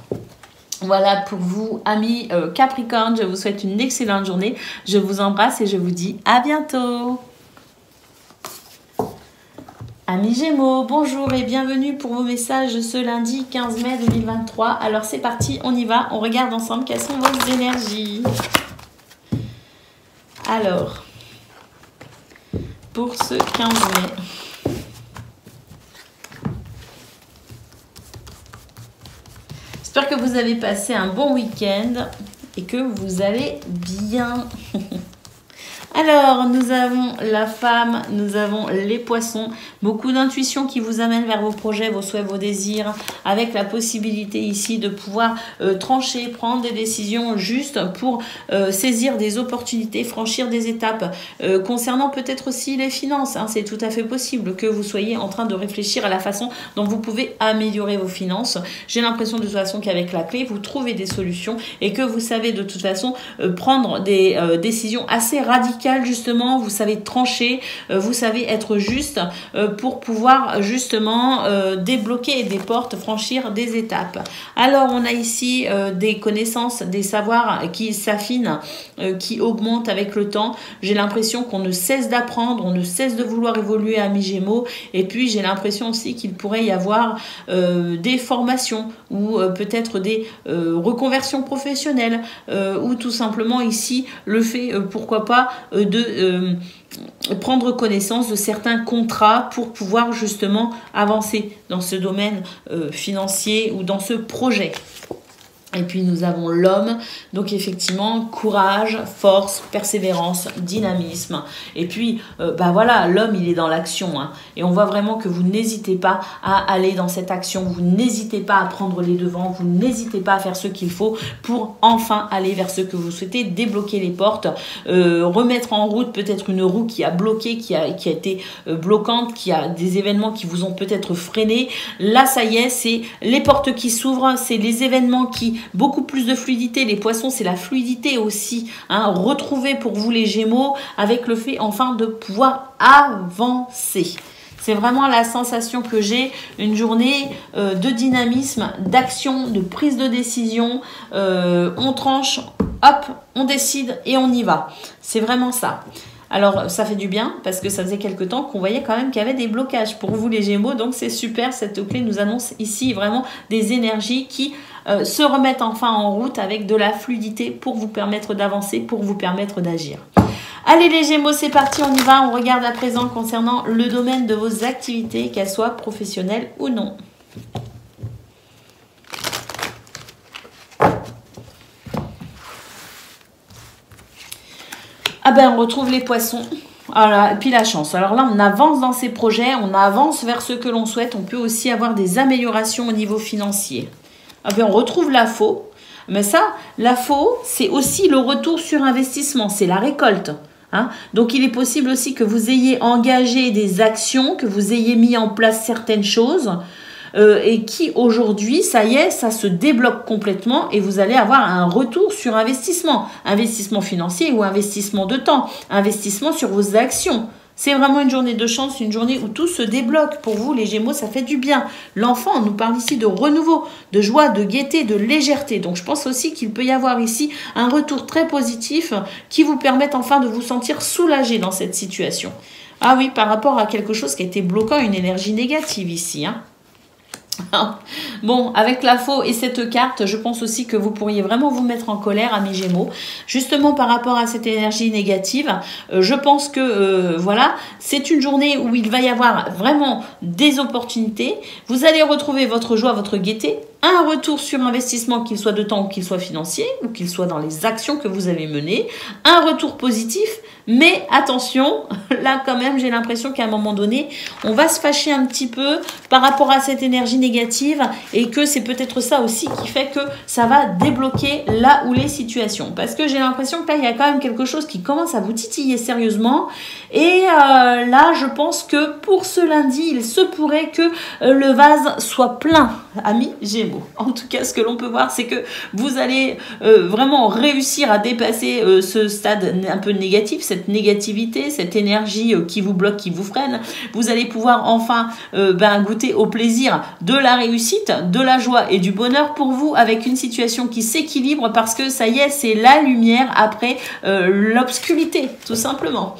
Voilà pour vous, amis Capricorne, je vous souhaite une excellente journée. Je vous embrasse et je vous dis à bientôt. Amis Gémeaux, bonjour et bienvenue pour vos messages ce lundi 15 mai 2023. Alors c'est parti, on y va, on regarde ensemble quelles sont vos énergies. Alors, pour ce 15 mai, j'espère que vous avez passé un bon week-end et que vous allez bien. Alors, nous avons la femme, nous avons les poissons, beaucoup d'intuition qui vous amène vers vos projets, vos souhaits, vos désirs, avec la possibilité ici de pouvoir trancher, prendre des décisions justes pour saisir des opportunités, franchir des étapes. Concernant peut-être aussi les finances, hein, c'est tout à fait possible que vous soyez en train de réfléchir à la façon dont vous pouvez améliorer vos finances. J'ai l'impression de toute façon qu'avec la clé, vous trouvez des solutions et que vous savez de toute façon prendre des décisions assez radicales. Justement, vous savez trancher, vous savez être juste pour pouvoir justement débloquer des portes, franchir des étapes. Alors, on a ici des connaissances, des savoirs qui s'affinent, qui augmentent avec le temps. J'ai l'impression qu'on ne cesse d'apprendre, on ne cesse de vouloir évoluer, amis Gémeaux. Et puis, j'ai l'impression aussi qu'il pourrait y avoir des formations ou peut-être des reconversions professionnelles ou tout simplement ici le fait, pourquoi pas, de prendre connaissance de certains contrats pour pouvoir justement avancer dans ce domaine financier ou dans ce projet. Et puis nous avons l'homme, donc effectivement courage, force, persévérance, dynamisme. Et puis voilà, l'homme il est dans l'action, hein, et on voit vraiment que vous n'hésitez pas à aller dans cette action, vous n'hésitez pas à prendre les devants, vous n'hésitez pas à faire ce qu'il faut pour enfin aller vers ce que vous souhaitez, débloquer les portes, remettre en route peut-être une roue qui a bloqué, qui a été bloquante, qui a des événements qui vous ont peut-être freiné. Là ça y est, c'est les portes qui s'ouvrent, c'est les événements qui beaucoup plus de fluidité. Les poissons, c'est la fluidité aussi, hein, retrouver pour vous les Gémeaux avec le fait enfin de pouvoir avancer. C'est vraiment la sensation que j'ai, une journée de dynamisme, d'action, de prise de décision. On tranche, hop, on décide et on y va. C'est vraiment ça. Alors, ça fait du bien parce que ça faisait quelque temps qu'on voyait quand même qu'il y avait des blocages pour vous les Gémeaux. Donc, c'est super. Cette clé nous annonce ici vraiment des énergies qui se remettent enfin en route avec de la fluidité pour vous permettre d'avancer, pour vous permettre d'agir. Allez les Gémeaux, c'est parti, on y va. On regarde à présent concernant le domaine de vos activités, qu'elles soient professionnelles ou non. Ah ben, on retrouve les poissons. Voilà, et puis la chance. Alors là, on avance dans ces projets, on avance vers ce que l'on souhaite. On peut aussi avoir des améliorations au niveau financier. Ah ben, on retrouve la faux. Mais ça, la faux, c'est aussi le retour sur investissement. C'est la récolte. Hein? Donc, il est possible aussi que vous ayez engagé des actions, que vous ayez mis en place certaines choses. Et qui aujourd'hui, ça y est, ça se débloque complètement et vous allez avoir un retour sur investissement. Investissement financier ou investissement de temps. Investissement sur vos actions. C'est vraiment une journée de chance, une journée où tout se débloque. Pour vous, les Gémeaux, ça fait du bien. L'enfant, on nous parle ici de renouveau, de joie, de gaieté, de légèreté. Donc, je pense aussi qu'il peut y avoir ici un retour très positif qui vous permette enfin de vous sentir soulagé dans cette situation. Ah oui, par rapport à quelque chose qui a été bloquant, une énergie négative ici, hein. Bon, avec la faux et cette carte, je pense aussi que vous pourriez vraiment vous mettre en colère, amis Gémeaux. Justement, par rapport à cette énergie négative, je pense que, voilà, c'est une journée où il va y avoir vraiment des opportunités. Vous allez retrouver votre joie, votre gaieté, un retour sur investissement, qu'il soit de temps ou qu'il soit financier, ou qu'il soit dans les actions que vous avez menées, un retour positif. Mais attention, là quand même, j'ai l'impression qu'à un moment donné, on va se fâcher un petit peu par rapport à cette énergie négative et que c'est peut-être ça aussi qui fait que ça va débloquer là où les situations. Parce que j'ai l'impression que là, il y a quand même quelque chose qui commence à vous titiller sérieusement. Et là, je pense que pour ce lundi, il se pourrait que le vase soit plein, amis Gémeaux. En tout cas, ce que l'on peut voir, c'est que vous allez vraiment réussir à dépasser ce stade un peu négatif, cette négativité, cette énergie qui vous bloque, qui vous freine. Vous allez pouvoir enfin goûter au plaisir de la réussite, de la joie et du bonheur pour vous avec une situation qui s'équilibre parce que ça y est, c'est la lumière après l'obscurité, tout simplement.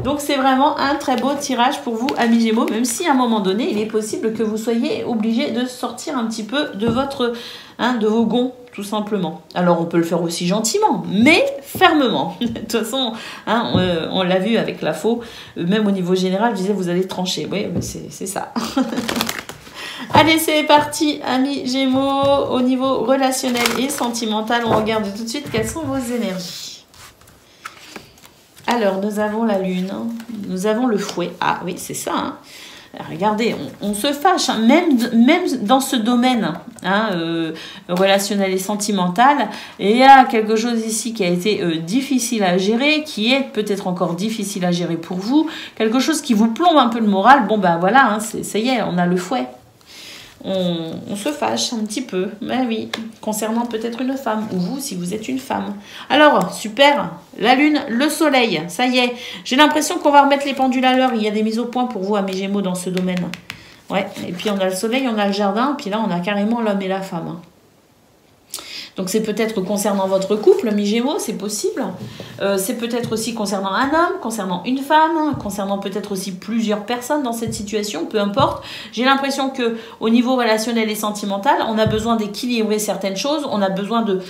Donc, c'est vraiment un très beau tirage pour vous, amis Gémeaux, même si à un moment donné, il est possible que vous soyez obligé de sortir un petit peu de de vos gonds, tout simplement. Alors, on peut le faire aussi gentiment, mais fermement. De toute façon, on l'a vu avec la faux, même au niveau général, je disais, vous allez trancher. Oui, mais c'est ça. Allez, c'est parti, amis Gémeaux. Au niveau relationnel et sentimental, on regarde tout de suite quelles sont vos énergies. Alors, nous avons la lune, nous avons le fouet. Ah oui, c'est ça. Hein. Regardez, on se fâche, hein. Même dans ce domaine relationnel et sentimental. Et il y a quelque chose ici qui a été difficile à gérer, qui est peut-être encore difficile à gérer pour vous. Quelque chose qui vous plombe un peu le moral. Bon, ben voilà, hein, ça y est, on a le fouet. On se fâche un petit peu, mais oui, concernant peut-être une femme, ou vous si vous êtes une femme. Alors, super, la lune, le soleil, ça y est. J'ai l'impression qu'on va remettre les pendules à l'heure, il y a des mises au point pour vous, amis Gémeaux, dans ce domaine. Ouais, et puis on a le soleil, on a le jardin, puis là on a carrément l'homme et la femme. Donc c'est peut-être concernant votre couple, amis Gémeaux, c'est possible. C'est peut-être aussi concernant un homme, concernant une femme, concernant peut-être aussi plusieurs personnes dans cette situation, peu importe. J'ai l'impression que au niveau relationnel et sentimental, on a besoin d'équilibrer certaines choses, on a besoin de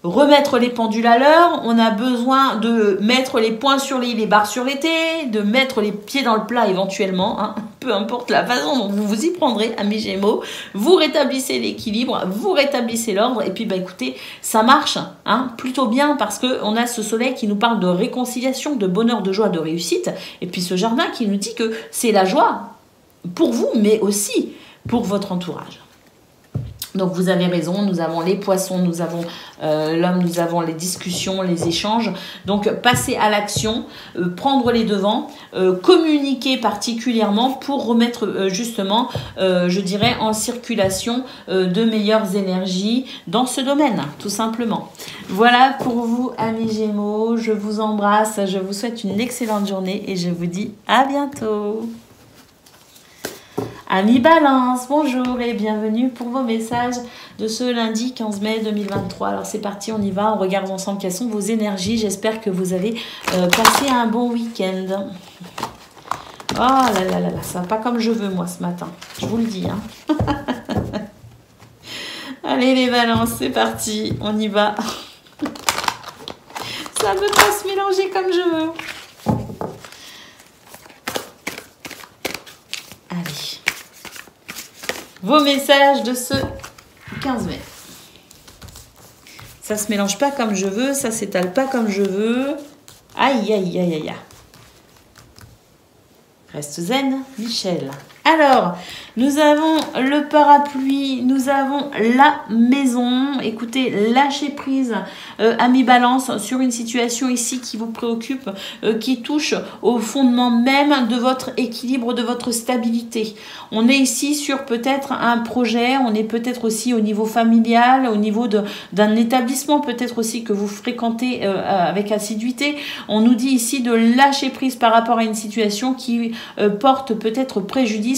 remettre les pendules à l'heure, on a besoin de mettre les points sur les barres sur les T, de mettre les pieds dans le plat éventuellement, hein. Peu importe la façon dont vous vous y prendrez, amis Gémeaux, vous rétablissez l'équilibre, vous rétablissez l'ordre, et puis écoutez, ça marche hein, plutôt bien parce qu'on a ce soleil qui nous parle de réconciliation, de bonheur, de joie, de réussite, et puis ce jardin qui nous dit que c'est la joie pour vous, mais aussi pour votre entourage. Donc vous avez raison, nous avons les poissons, nous avons l'homme, nous avons les discussions, les échanges. Donc passer à l'action, prendre les devants, communiquer particulièrement pour remettre justement, je dirais, en circulation de meilleures énergies dans ce domaine, tout simplement. Voilà pour vous, amis Gémeaux, je vous embrasse, je vous souhaite une excellente journée et je vous dis à bientôt. Amis Balance, bonjour et bienvenue pour vos messages de ce lundi 15 mai 2023. Alors c'est parti, on y va, on regarde ensemble quelles sont vos énergies. J'espère que vous avez passé un bon week-end. Oh là là là là, ça va pas comme je veux moi ce matin, je vous le dis. Hein. Allez les balances, c'est parti, on y va. Ça ne peut pas se mélanger comme je veux. Allez. Vos messages de ce 15 mai. Ça se mélange pas comme je veux, ça s'étale pas comme je veux. Aïe, aïe, aïe, aïe, aïe. Reste zen, Michel. Alors, nous avons le parapluie, nous avons la maison. Écoutez, lâchez prise, amis Balance, sur une situation ici qui vous préoccupe, qui touche au fondement même de votre équilibre, de votre stabilité. On est ici sur peut-être un projet, on est peut-être aussi au niveau familial, au niveau d'un établissement, peut-être aussi que vous fréquentez avec assiduité. On nous dit ici de lâcher prise par rapport à une situation qui porte peut-être préjudice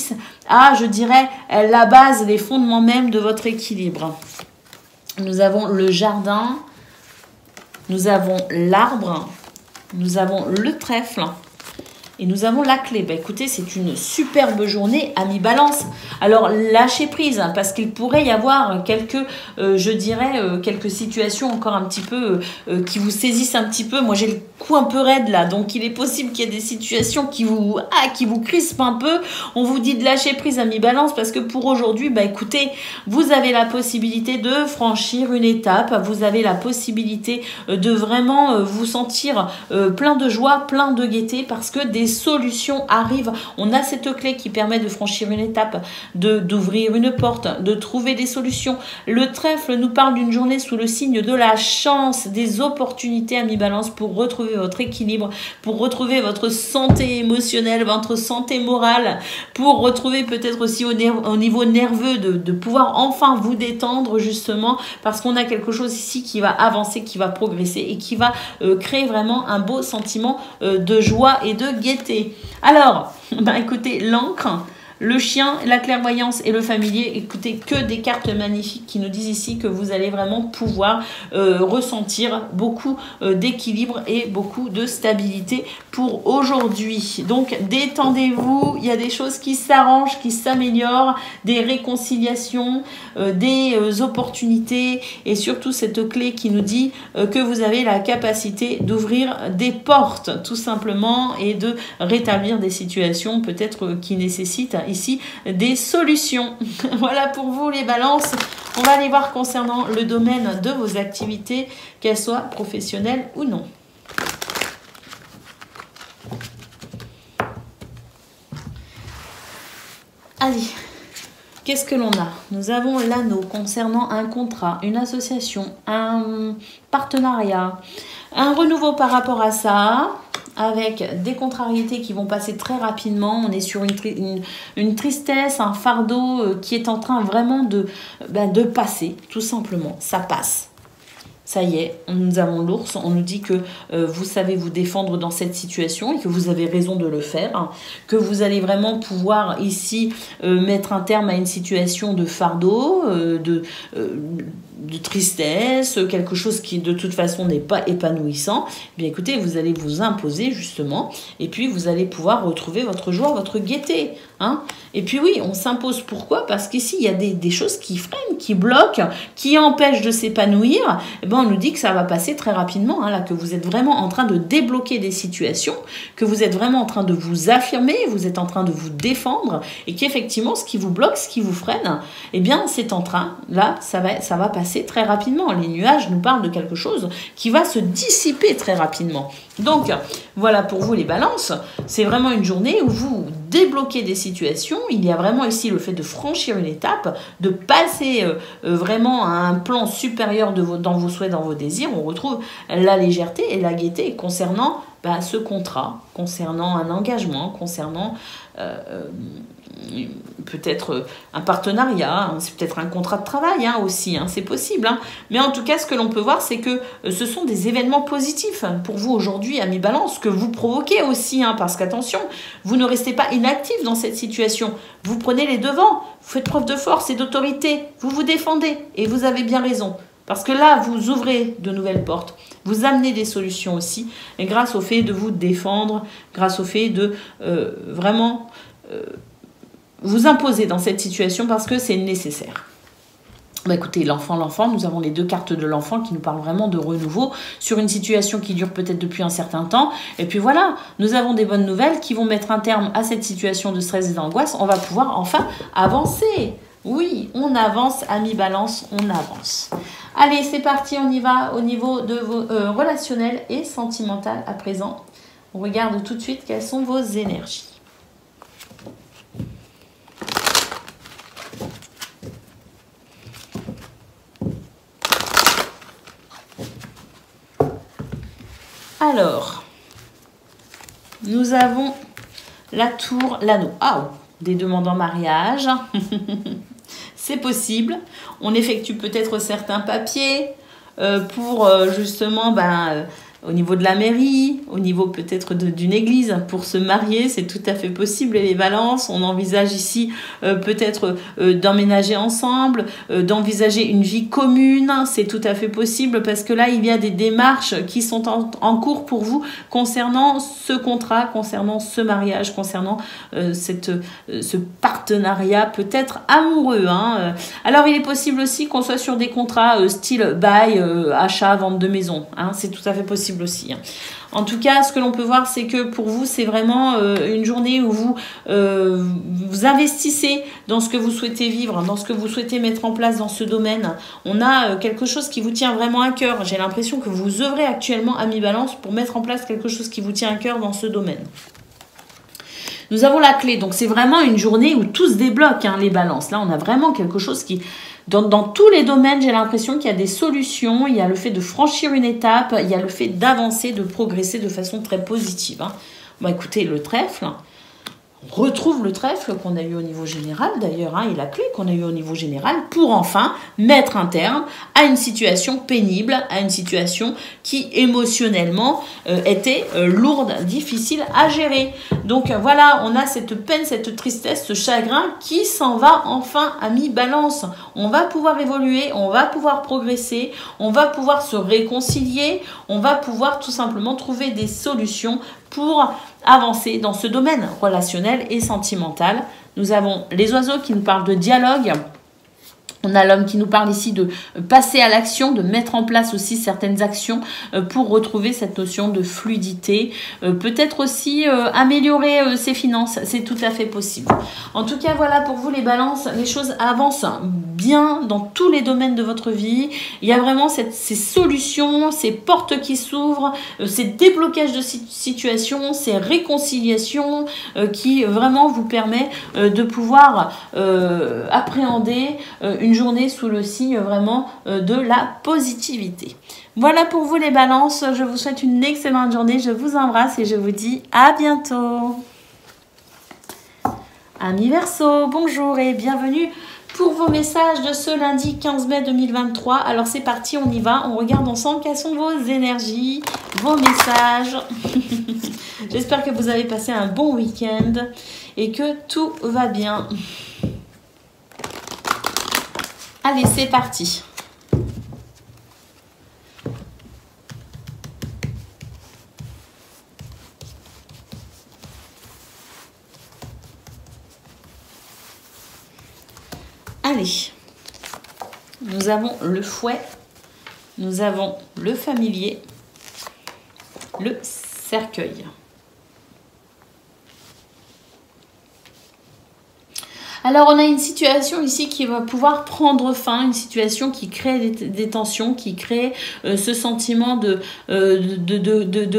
à, je dirais, la base, les fondements même de votre équilibre. Nous avons le jardin, nous avons l'arbre, nous avons le trèfle et nous avons la clé. Bah, écoutez, c'est une superbe journée, amis Balance. Alors, lâchez prise, hein, parce qu'il pourrait y avoir quelques, je dirais, quelques situations encore un petit peu qui vous saisissent un petit peu. Moi, j'ai le cou un peu raide là, donc il est possible qu'il y ait des situations qui vous crispent un peu. On vous dit de lâcher prise, amis Balance, parce que pour aujourd'hui, bah, écoutez, vous avez la possibilité de franchir une étape. Vous avez la possibilité de vraiment vous sentir plein de joie, plein de gaieté, parce que des solutions arrivent. On a cette clé qui permet de franchir une étape, d'ouvrir une porte, de trouver des solutions. Le trèfle nous parle d'une journée sous le signe de la chance, des opportunités, amis Balance, pour retrouver votre équilibre, pour retrouver votre santé émotionnelle, votre santé morale, pour retrouver peut-être aussi au niveau nerveux de pouvoir enfin vous détendre, justement, parce qu'on a quelque chose ici qui va avancer, qui va progresser et qui va créer vraiment un beau sentiment de joie et de gaieté. Alors, bah écoutez, l'encre, le chien, la clairvoyance et le familier, écoutez, que des cartes magnifiques qui nous disent ici que vous allez vraiment pouvoir ressentir beaucoup d'équilibre et beaucoup de stabilité pour aujourd'hui. Donc, détendez-vous, il y a des choses qui s'arrangent, qui s'améliorent, des réconciliations, des opportunités et surtout cette clé qui nous dit que vous avez la capacité d'ouvrir des portes, tout simplement, et de rétablir des situations peut-être qui nécessitent ici des solutions. Voilà pour vous les balances. On va aller voir concernant le domaine de vos activités, qu'elles soient professionnelles ou non. Allez, qu'est-ce que l'on a? Nous avons l'anneau concernant un contrat, une association, un partenariat, un renouveau par rapport à ça, avec des contrariétés qui vont passer très rapidement. On est sur une tristesse, un fardeau qui est en train vraiment de passer, tout simplement. Ça passe. Ça y est, nous avons l'ours, on nous dit que vous savez vous défendre dans cette situation et que vous avez raison de le faire, hein, que vous allez vraiment pouvoir ici mettre un terme à une situation de fardeau, de tristesse, quelque chose qui de toute façon n'est pas épanouissant. Bien écoutez, vous allez vous imposer justement et puis vous allez pouvoir retrouver votre joie, votre gaieté. Hein. Et puis oui, on s'impose pourquoi? Parce qu'ici, il y a des choses qui freinent, qui bloquent, qui empêchent de s'épanouir. Et ben, on nous dit que ça va passer très rapidement, hein, là, que vous êtes vraiment en train de débloquer des situations, que vous êtes vraiment en train de vous affirmer, vous êtes en train de vous défendre et qu'effectivement, ce qui vous bloque, ce qui vous freine, eh bien, c'est en train, là, ça va passer très rapidement. Les nuages nous parlent de quelque chose qui va se dissiper très rapidement. Donc, voilà pour vous les balances. C'est vraiment une journée où vous débloquez des situations. Il y a vraiment ici le fait de franchir une étape, de passer vraiment à un plan supérieur dans vos souhaits, dans vos désirs. On retrouve la légèreté et la gaieté concernant ce contrat concernant un engagement, concernant peut-être un partenariat, hein, c'est peut-être un contrat de travail aussi, c'est possible. Mais en tout cas, ce que l'on peut voir, c'est que ce sont des événements positifs pour vous aujourd'hui, amis Balance, que vous provoquez aussi, parce qu'attention, vous ne restez pas inactif dans cette situation. Vous prenez les devants, vous faites preuve de force et d'autorité, vous vous défendez, et vous avez bien raison. Parce que là, vous ouvrez de nouvelles portes, vous amenez des solutions aussi, et grâce au fait de vous défendre, grâce au fait de vraiment vous imposer dans cette situation parce que c'est nécessaire. Écoutez, l'enfant, nous avons les 2 cartes de l'enfant qui nous parlent vraiment de renouveau sur une situation qui dure peut-être depuis un certain temps. Et puis voilà, nous avons des bonnes nouvelles qui vont mettre un terme à cette situation de stress et d'angoisse. On va pouvoir enfin avancer. Oui, on avance, amis Balance, on avance. Allez, c'est parti, on y va au niveau de vos relationnels et sentimentales à présent. On regarde tout de suite quelles sont vos énergies. Alors, nous avons la tour, l'anneau. Des demandes en mariage. C'est possible. On effectue peut-être certains papiers pour justement, au niveau de la mairie, au niveau peut-être d'une église, pour se marier, c'est tout à fait possible. Et les Balances, on envisage ici peut-être d'emménager ensemble, d'envisager une vie commune, c'est tout à fait possible parce que là, il y a des démarches qui sont en cours pour vous concernant ce contrat, concernant ce mariage, concernant ce partenariat peut-être amoureux. Alors, il est possible aussi qu'on soit sur des contrats style bail, achat, vente de maison. C'est tout à fait possible aussi. En tout cas, ce que l'on peut voir, c'est que pour vous, c'est vraiment une journée où vous investissez dans ce que vous souhaitez vivre, dans ce que vous souhaitez mettre en place dans ce domaine. On a quelque chose qui vous tient vraiment à cœur. J'ai l'impression que vous œuvrez actuellement, amis Balance, pour mettre en place quelque chose qui vous tient à cœur dans ce domaine. Nous avons la clé, donc c'est vraiment une journée où tout se débloque, les Balances. Là, on a vraiment quelque chose qui... Dans tous les domaines, j'ai l'impression qu'il y a des solutions, il y a le fait de franchir une étape, il y a le fait d'avancer, de progresser de façon très positive. Écoutez, le trèfle, on retrouve le trèfle qu'on a eu au niveau général d'ailleurs, et la clé qu'on a eu au niveau général pour enfin mettre un terme à une situation pénible, à une situation qui émotionnellement était lourde, difficile à gérer. Donc voilà, on a cette peine, cette tristesse, ce chagrin qui s'en va enfin, amis Balance. On va pouvoir évoluer, on va pouvoir progresser, on va pouvoir se réconcilier, on va pouvoir tout simplement trouver des solutions pour avancer dans ce domaine relationnel et sentimental. Nous avons les oiseaux qui nous parlent de dialogue. On a l'homme qui nous parle ici de passer à l'action, de mettre en place aussi certaines actions pour retrouver cette notion de fluidité. Peut-être aussi améliorer ses finances, c'est tout à fait possible. En tout cas, voilà pour vous les Balances, les choses avancent bien dans tous les domaines de votre vie. Il y a vraiment ces solutions, ces portes qui s'ouvrent, ces déblocages de situations, ces réconciliations qui vraiment vous permet de pouvoir appréhender une journée sous le signe vraiment de la positivité. Voilà pour vous les Balances, je vous souhaite une excellente journée, je vous embrasse et je vous dis à bientôt. Amis Verseau, bonjour et bienvenue pour vos messages de ce lundi 15 mai 2023. Alors c'est parti, on y va, on regarde ensemble quelles sont vos énergies, vos messages. J'espère que vous avez passé un bon week-end et que tout va bien. Allez, c'est parti. Allez, nous avons le fouet, nous avons le familier, le cercueil. Alors, on a une situation ici qui va pouvoir prendre fin, une situation qui crée des tensions, qui crée ce sentiment de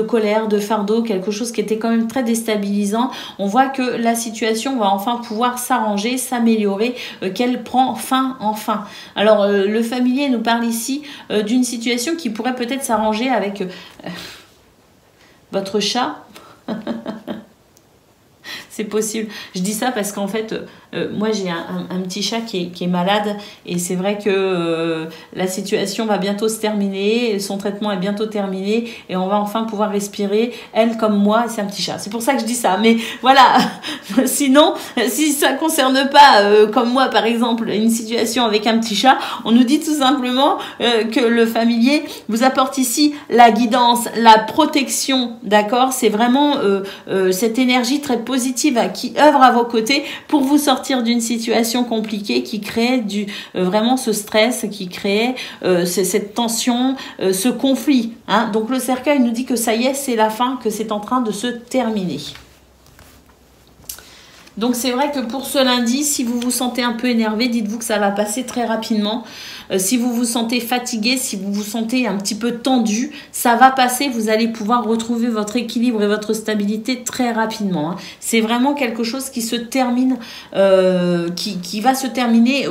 colère, de fardeau, quelque chose qui était quand même très déstabilisant. On voit que la situation va enfin pouvoir s'arranger, s'améliorer, qu'elle prend fin enfin. Alors, le familier nous parle ici d'une situation qui pourrait peut-être s'arranger avec... Votre chat? C'est possible. Je dis ça parce qu'en fait, moi j'ai un petit chat qui est malade et c'est vrai que la situation va bientôt se terminer, son traitement est bientôt terminé et on va enfin pouvoir respirer, elle comme moi, c'est un petit chat. C'est pour ça que je dis ça. Mais voilà, sinon, si ça ne concerne pas, comme moi par exemple, une situation avec un petit chat, on nous dit tout simplement que le familier vous apporte ici la guidance, la protection, d'accord? C'est vraiment cette énergie très positive qui œuvre à vos côtés pour vous sortir d'une situation compliquée qui crée vraiment ce stress, qui crée cette tension, ce conflit. Hein. Donc le cercueil nous dit que ça y est, c'est la fin, que c'est en train de se terminer. Donc c'est vrai que pour ce lundi, si vous vous sentez un peu énervé, dites-vous que ça va passer très rapidement. Si vous vous sentez fatigué, si vous vous sentez un petit peu tendu, ça va passer. Vous allez pouvoir retrouver votre équilibre et votre stabilité très rapidement. Hein. C'est vraiment quelque chose qui se termine, qui va se terminer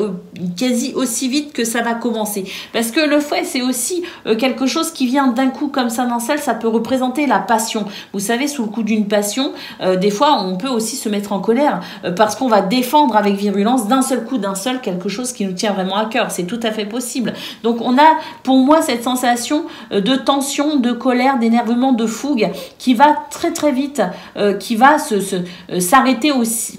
quasi aussi vite que ça va commencer. Parce que le fouet, c'est aussi quelque chose qui vient d'un coup comme ça d'un seul. Ça peut représenter la passion. Vous savez, sous le coup d'une passion, des fois, on peut aussi se mettre en colère parce qu'on va défendre avec virulence d'un seul coup, d'un seul, quelque chose qui nous tient vraiment à cœur. C'est tout à fait possible. Donc on a pour moi cette sensation de tension, de colère, d'énervement, de fougue qui va très très vite, qui va s'arrêter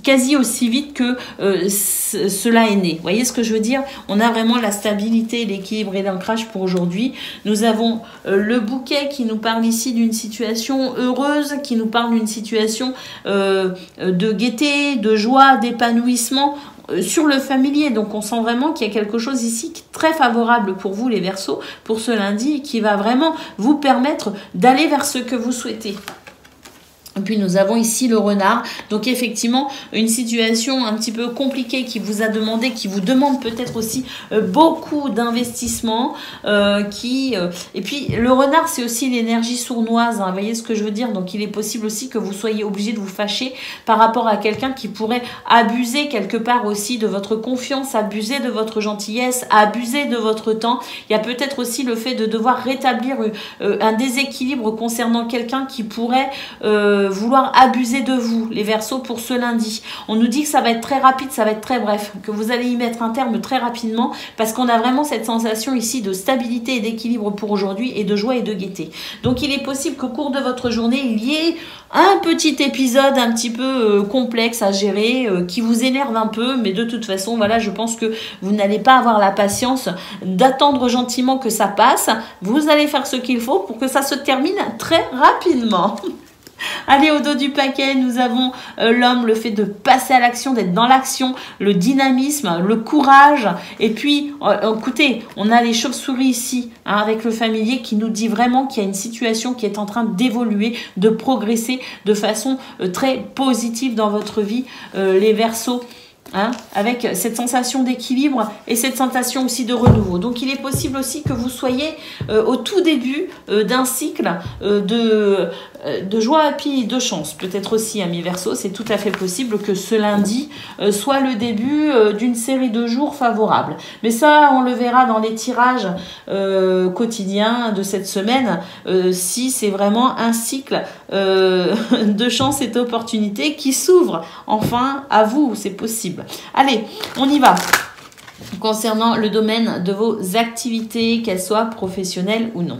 quasi aussi vite que cela est né. Vous voyez ce que je veux dire? On a vraiment la stabilité, l'équilibre et l'ancrage pour aujourd'hui. Nous avons le bouquet qui nous parle ici d'une situation heureuse, qui nous parle d'une situation de gaieté, de joie, d'épanouissement sur le familier. Donc on sent vraiment qu'il y a quelque chose ici qui est très favorable pour vous les Verseaux pour ce lundi qui va vraiment vous permettre d'aller vers ce que vous souhaitez. Et puis nous avons ici le renard, donc effectivement une situation un petit peu compliquée qui vous a demandé, qui vous demande peut-être aussi beaucoup d'investissement, et puis le renard c'est aussi l'énergie sournoise, hein, vous voyez ce que je veux dire, donc il est possible aussi que vous soyez obligé de vous fâcher par rapport à quelqu'un qui pourrait abuser quelque part aussi de votre confiance, abuser de votre gentillesse, abuser de votre temps. Il y a peut-être aussi le fait de devoir rétablir un déséquilibre concernant quelqu'un qui pourrait vouloir abuser de vous, les Verseaux, pour ce lundi. On nous dit que ça va être très rapide, ça va être très bref, que vous allez y mettre un terme très rapidement, parce qu'on a vraiment cette sensation ici de stabilité et d'équilibre pour aujourd'hui, et de joie et de gaieté. Donc il est possible qu'au cours de votre journée, il y ait un petit épisode un petit peu complexe à gérer, qui vous énerve un peu, mais de toute façon, voilà, je pense que vous n'allez pas avoir la patience d'attendre gentiment que ça passe. Vous allez faire ce qu'il faut pour que ça se termine très rapidement. Allez, au dos du paquet, nous avons l'homme, le fait de passer à l'action, d'être dans l'action, le dynamisme, le courage. Et puis, écoutez, on a les chauves-souris ici, hein, avec le familier qui nous dit vraiment qu'il y a une situation qui est en train d'évoluer, de progresser de façon très positive dans votre vie, les Verseaux. Hein, avec cette sensation d'équilibre et cette sensation aussi de renouveau. Donc il est possible aussi que vous soyez au tout début d'un cycle de joie et puis de chance. Peut-être aussi, amis Verseaux, c'est tout à fait possible que ce lundi soit le début d'une série de jours favorables. Mais ça, on le verra dans les tirages quotidiens de cette semaine, si c'est vraiment un cycle de chance et d'opportunités qui s'ouvre enfin à vous. C'est possible. Allez, on y va. Concernant le domaine de vos activités, qu'elles soient professionnelles ou non.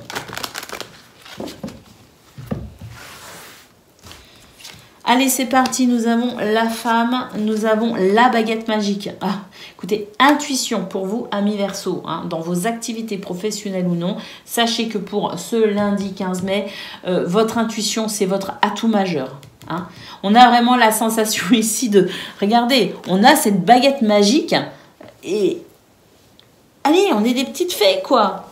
Allez, c'est parti. Nous avons la femme, nous avons la baguette magique. Ah, écoutez, intuition pour vous, amis Verseaux, hein, dans vos activités professionnelles ou non. Sachez que pour ce lundi 15 mai, votre intuition, c'est votre atout majeur. Hein. On a vraiment la sensation ici de... Regardez, on a cette baguette magique et... Allez, on est des petites fées, quoi.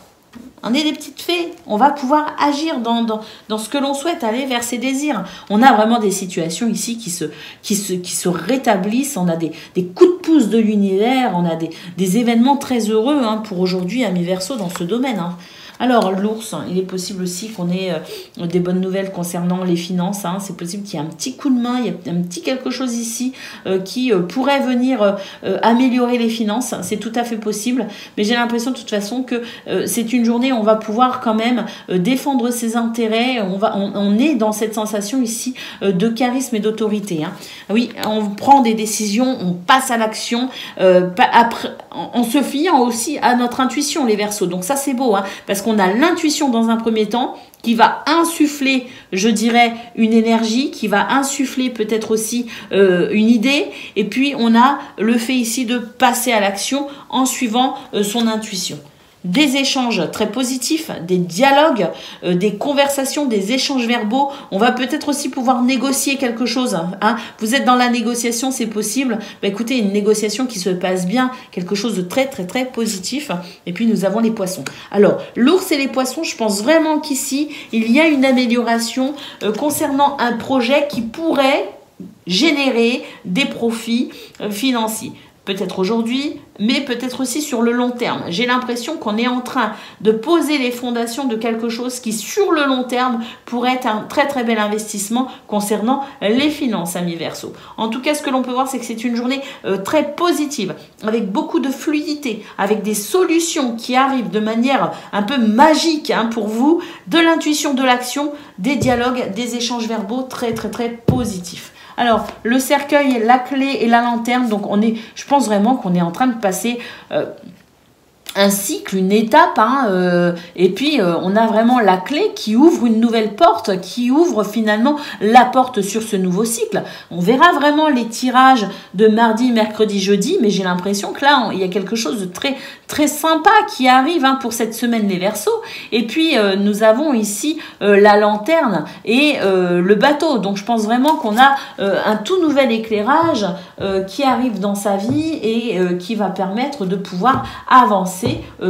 On est des petites fées. On va pouvoir agir dans ce que l'on souhaite, aller vers ses désirs. On a vraiment des situations ici qui se rétablissent. On a des coups de pouce de l'univers. On a des événements très heureux, hein, pour aujourd'hui, amis Verseaux, dans ce domaine. Hein. Alors, l'ours, il est possible aussi qu'on ait des bonnes nouvelles concernant les finances. Hein. C'est possible qu'il y ait un petit coup de main, il y a un petit quelque chose ici qui pourrait venir améliorer les finances. C'est tout à fait possible. Mais j'ai l'impression de toute façon que c'est une journée où on va pouvoir quand même défendre ses intérêts. On est dans cette sensation ici de charisme et d'autorité. Hein. Oui, on prend des décisions, on passe à l'action en se fiant aussi à notre intuition, les Verseaux. Donc ça, c'est beau, hein, parce qu'on a l'intuition dans un premier temps qui va insuffler, je dirais, une énergie, qui va insuffler peut-être aussi une idée. Et puis, on a le fait ici de passer à l'action en suivant son intuition. Des échanges très positifs, des dialogues, des conversations, des échanges verbaux. On va peut-être aussi pouvoir négocier quelque chose. Hein. Vous êtes dans la négociation, c'est possible. Bah, écoutez, une négociation qui se passe bien, quelque chose de très, très, très positif. Et puis, nous avons les poissons. Alors, l'ours et les poissons, je pense vraiment qu'ici, il y a une amélioration concernant un projet qui pourrait générer des profits financiers. Peut-être aujourd'hui, mais peut-être aussi sur le long terme. J'ai l'impression qu'on est en train de poser les fondations de quelque chose qui, sur le long terme, pourrait être un très très bel investissement concernant les finances, amis Verseaux. En tout cas, ce que l'on peut voir, c'est que c'est une journée très positive, avec beaucoup de fluidité, avec des solutions qui arrivent de manière un peu magique hein, pour vous, de l'intuition, de l'action, des dialogues, des échanges verbaux très très très positifs. Alors, le cercueil, la clé et la lanterne, donc je pense vraiment qu'on est en train de passer un cycle, une étape, hein, et puis on a vraiment la clé qui ouvre une nouvelle porte, qui ouvre finalement la porte sur ce nouveau cycle. On verra vraiment les tirages de mardi, mercredi, jeudi, mais j'ai l'impression que là, il y a quelque chose de très, très sympa qui arrive hein, pour cette semaine les Verseaux. Et puis, nous avons ici la lanterne et le bateau. Donc, je pense vraiment qu'on a un tout nouvel éclairage qui arrive dans sa vie et qui va permettre de pouvoir avancer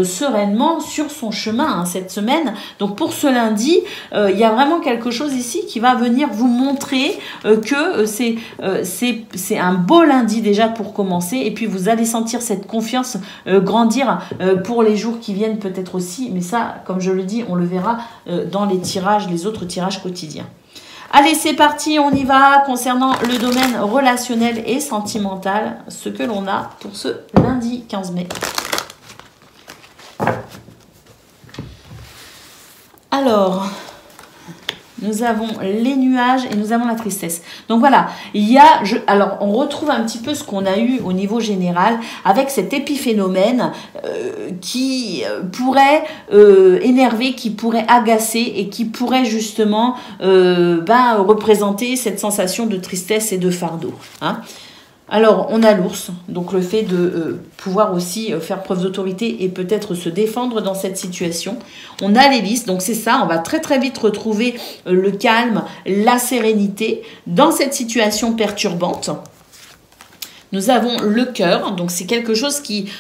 sereinement sur son chemin hein, cette semaine. Donc pour ce lundi, il y a vraiment quelque chose ici qui va venir vous montrer que c'est un beau lundi déjà pour commencer et puis vous allez sentir cette confiance grandir pour les jours qui viennent peut-être aussi, mais ça, comme je le dis, on le verra dans les autres tirages quotidiens. Allez, c'est parti, on y va concernant le domaine relationnel et sentimental, ce que l'on a pour ce lundi 15 mai. Alors, nous avons les nuages et nous avons la tristesse. Donc voilà, alors on retrouve un petit peu ce qu'on a eu au niveau général avec cet épiphénomène qui pourrait énerver, qui pourrait agacer et qui pourrait justement représenter cette sensation de tristesse et de fardeau. Hein. Alors, on a l'ours, donc le fait de pouvoir aussi faire preuve d'autorité et peut-être se défendre dans cette situation. On a l'hélice, donc c'est ça, on va très très vite retrouver le calme, la sérénité dans cette situation perturbante. Nous avons le cœur, donc c'est quelque chose qui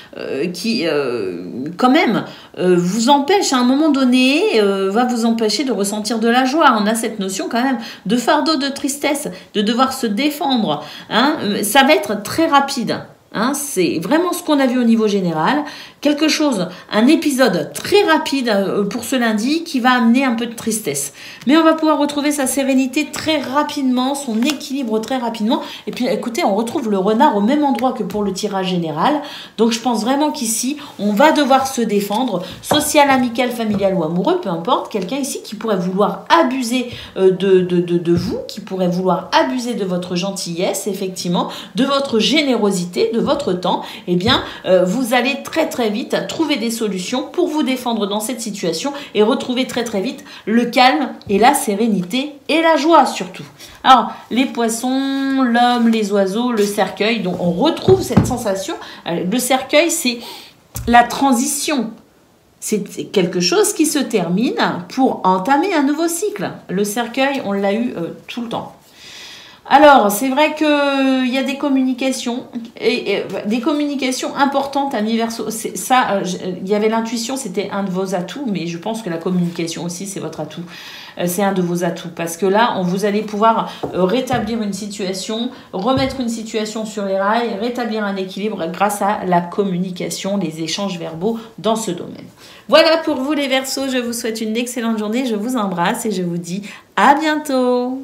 quand même, vous empêche à un moment donné, va vous empêcher de ressentir de la joie. On a cette notion quand même de fardeau, de tristesse, de devoir se défendre. Hein. Ça va être très rapide. Hein, c'est vraiment ce qu'on a vu au niveau général. Quelque chose, un épisode très rapide pour ce lundi qui va amener un peu de tristesse. Mais on va pouvoir retrouver sa sérénité très rapidement, son équilibre très rapidement. Et puis écoutez, on retrouve le renard au même endroit que pour le tirage général. Donc je pense vraiment qu'ici, on va devoir se défendre, social, amical, familial ou amoureux, peu importe. Quelqu'un ici qui pourrait vouloir abuser de vous, qui pourrait vouloir abuser de votre gentillesse, effectivement, de votre générosité, de votre temps. Eh bien, vous allez très très vite trouver des solutions pour vous défendre dans cette situation et retrouver très très vite le calme et la sérénité et la joie surtout. Alors, les poissons, l'homme, les oiseaux, le cercueil, donc on retrouve cette sensation. Le cercueil, c'est la transition. C'est quelque chose qui se termine pour entamer un nouveau cycle. Le cercueil, on l'a eu tout le temps. Alors, c'est vrai qu'il y a des communications, et des communications importantes à mi-verso. Ça, il y avait l'intuition, c'était un de vos atouts, mais je pense que la communication aussi, c'est votre atout. C'est un de vos atouts, parce que là, vous allez pouvoir rétablir une situation, remettre une situation sur les rails, rétablir un équilibre grâce à la communication, les échanges verbaux dans ce domaine. Voilà pour vous les Verseaux, je vous souhaite une excellente journée, je vous embrasse et je vous dis à bientôt.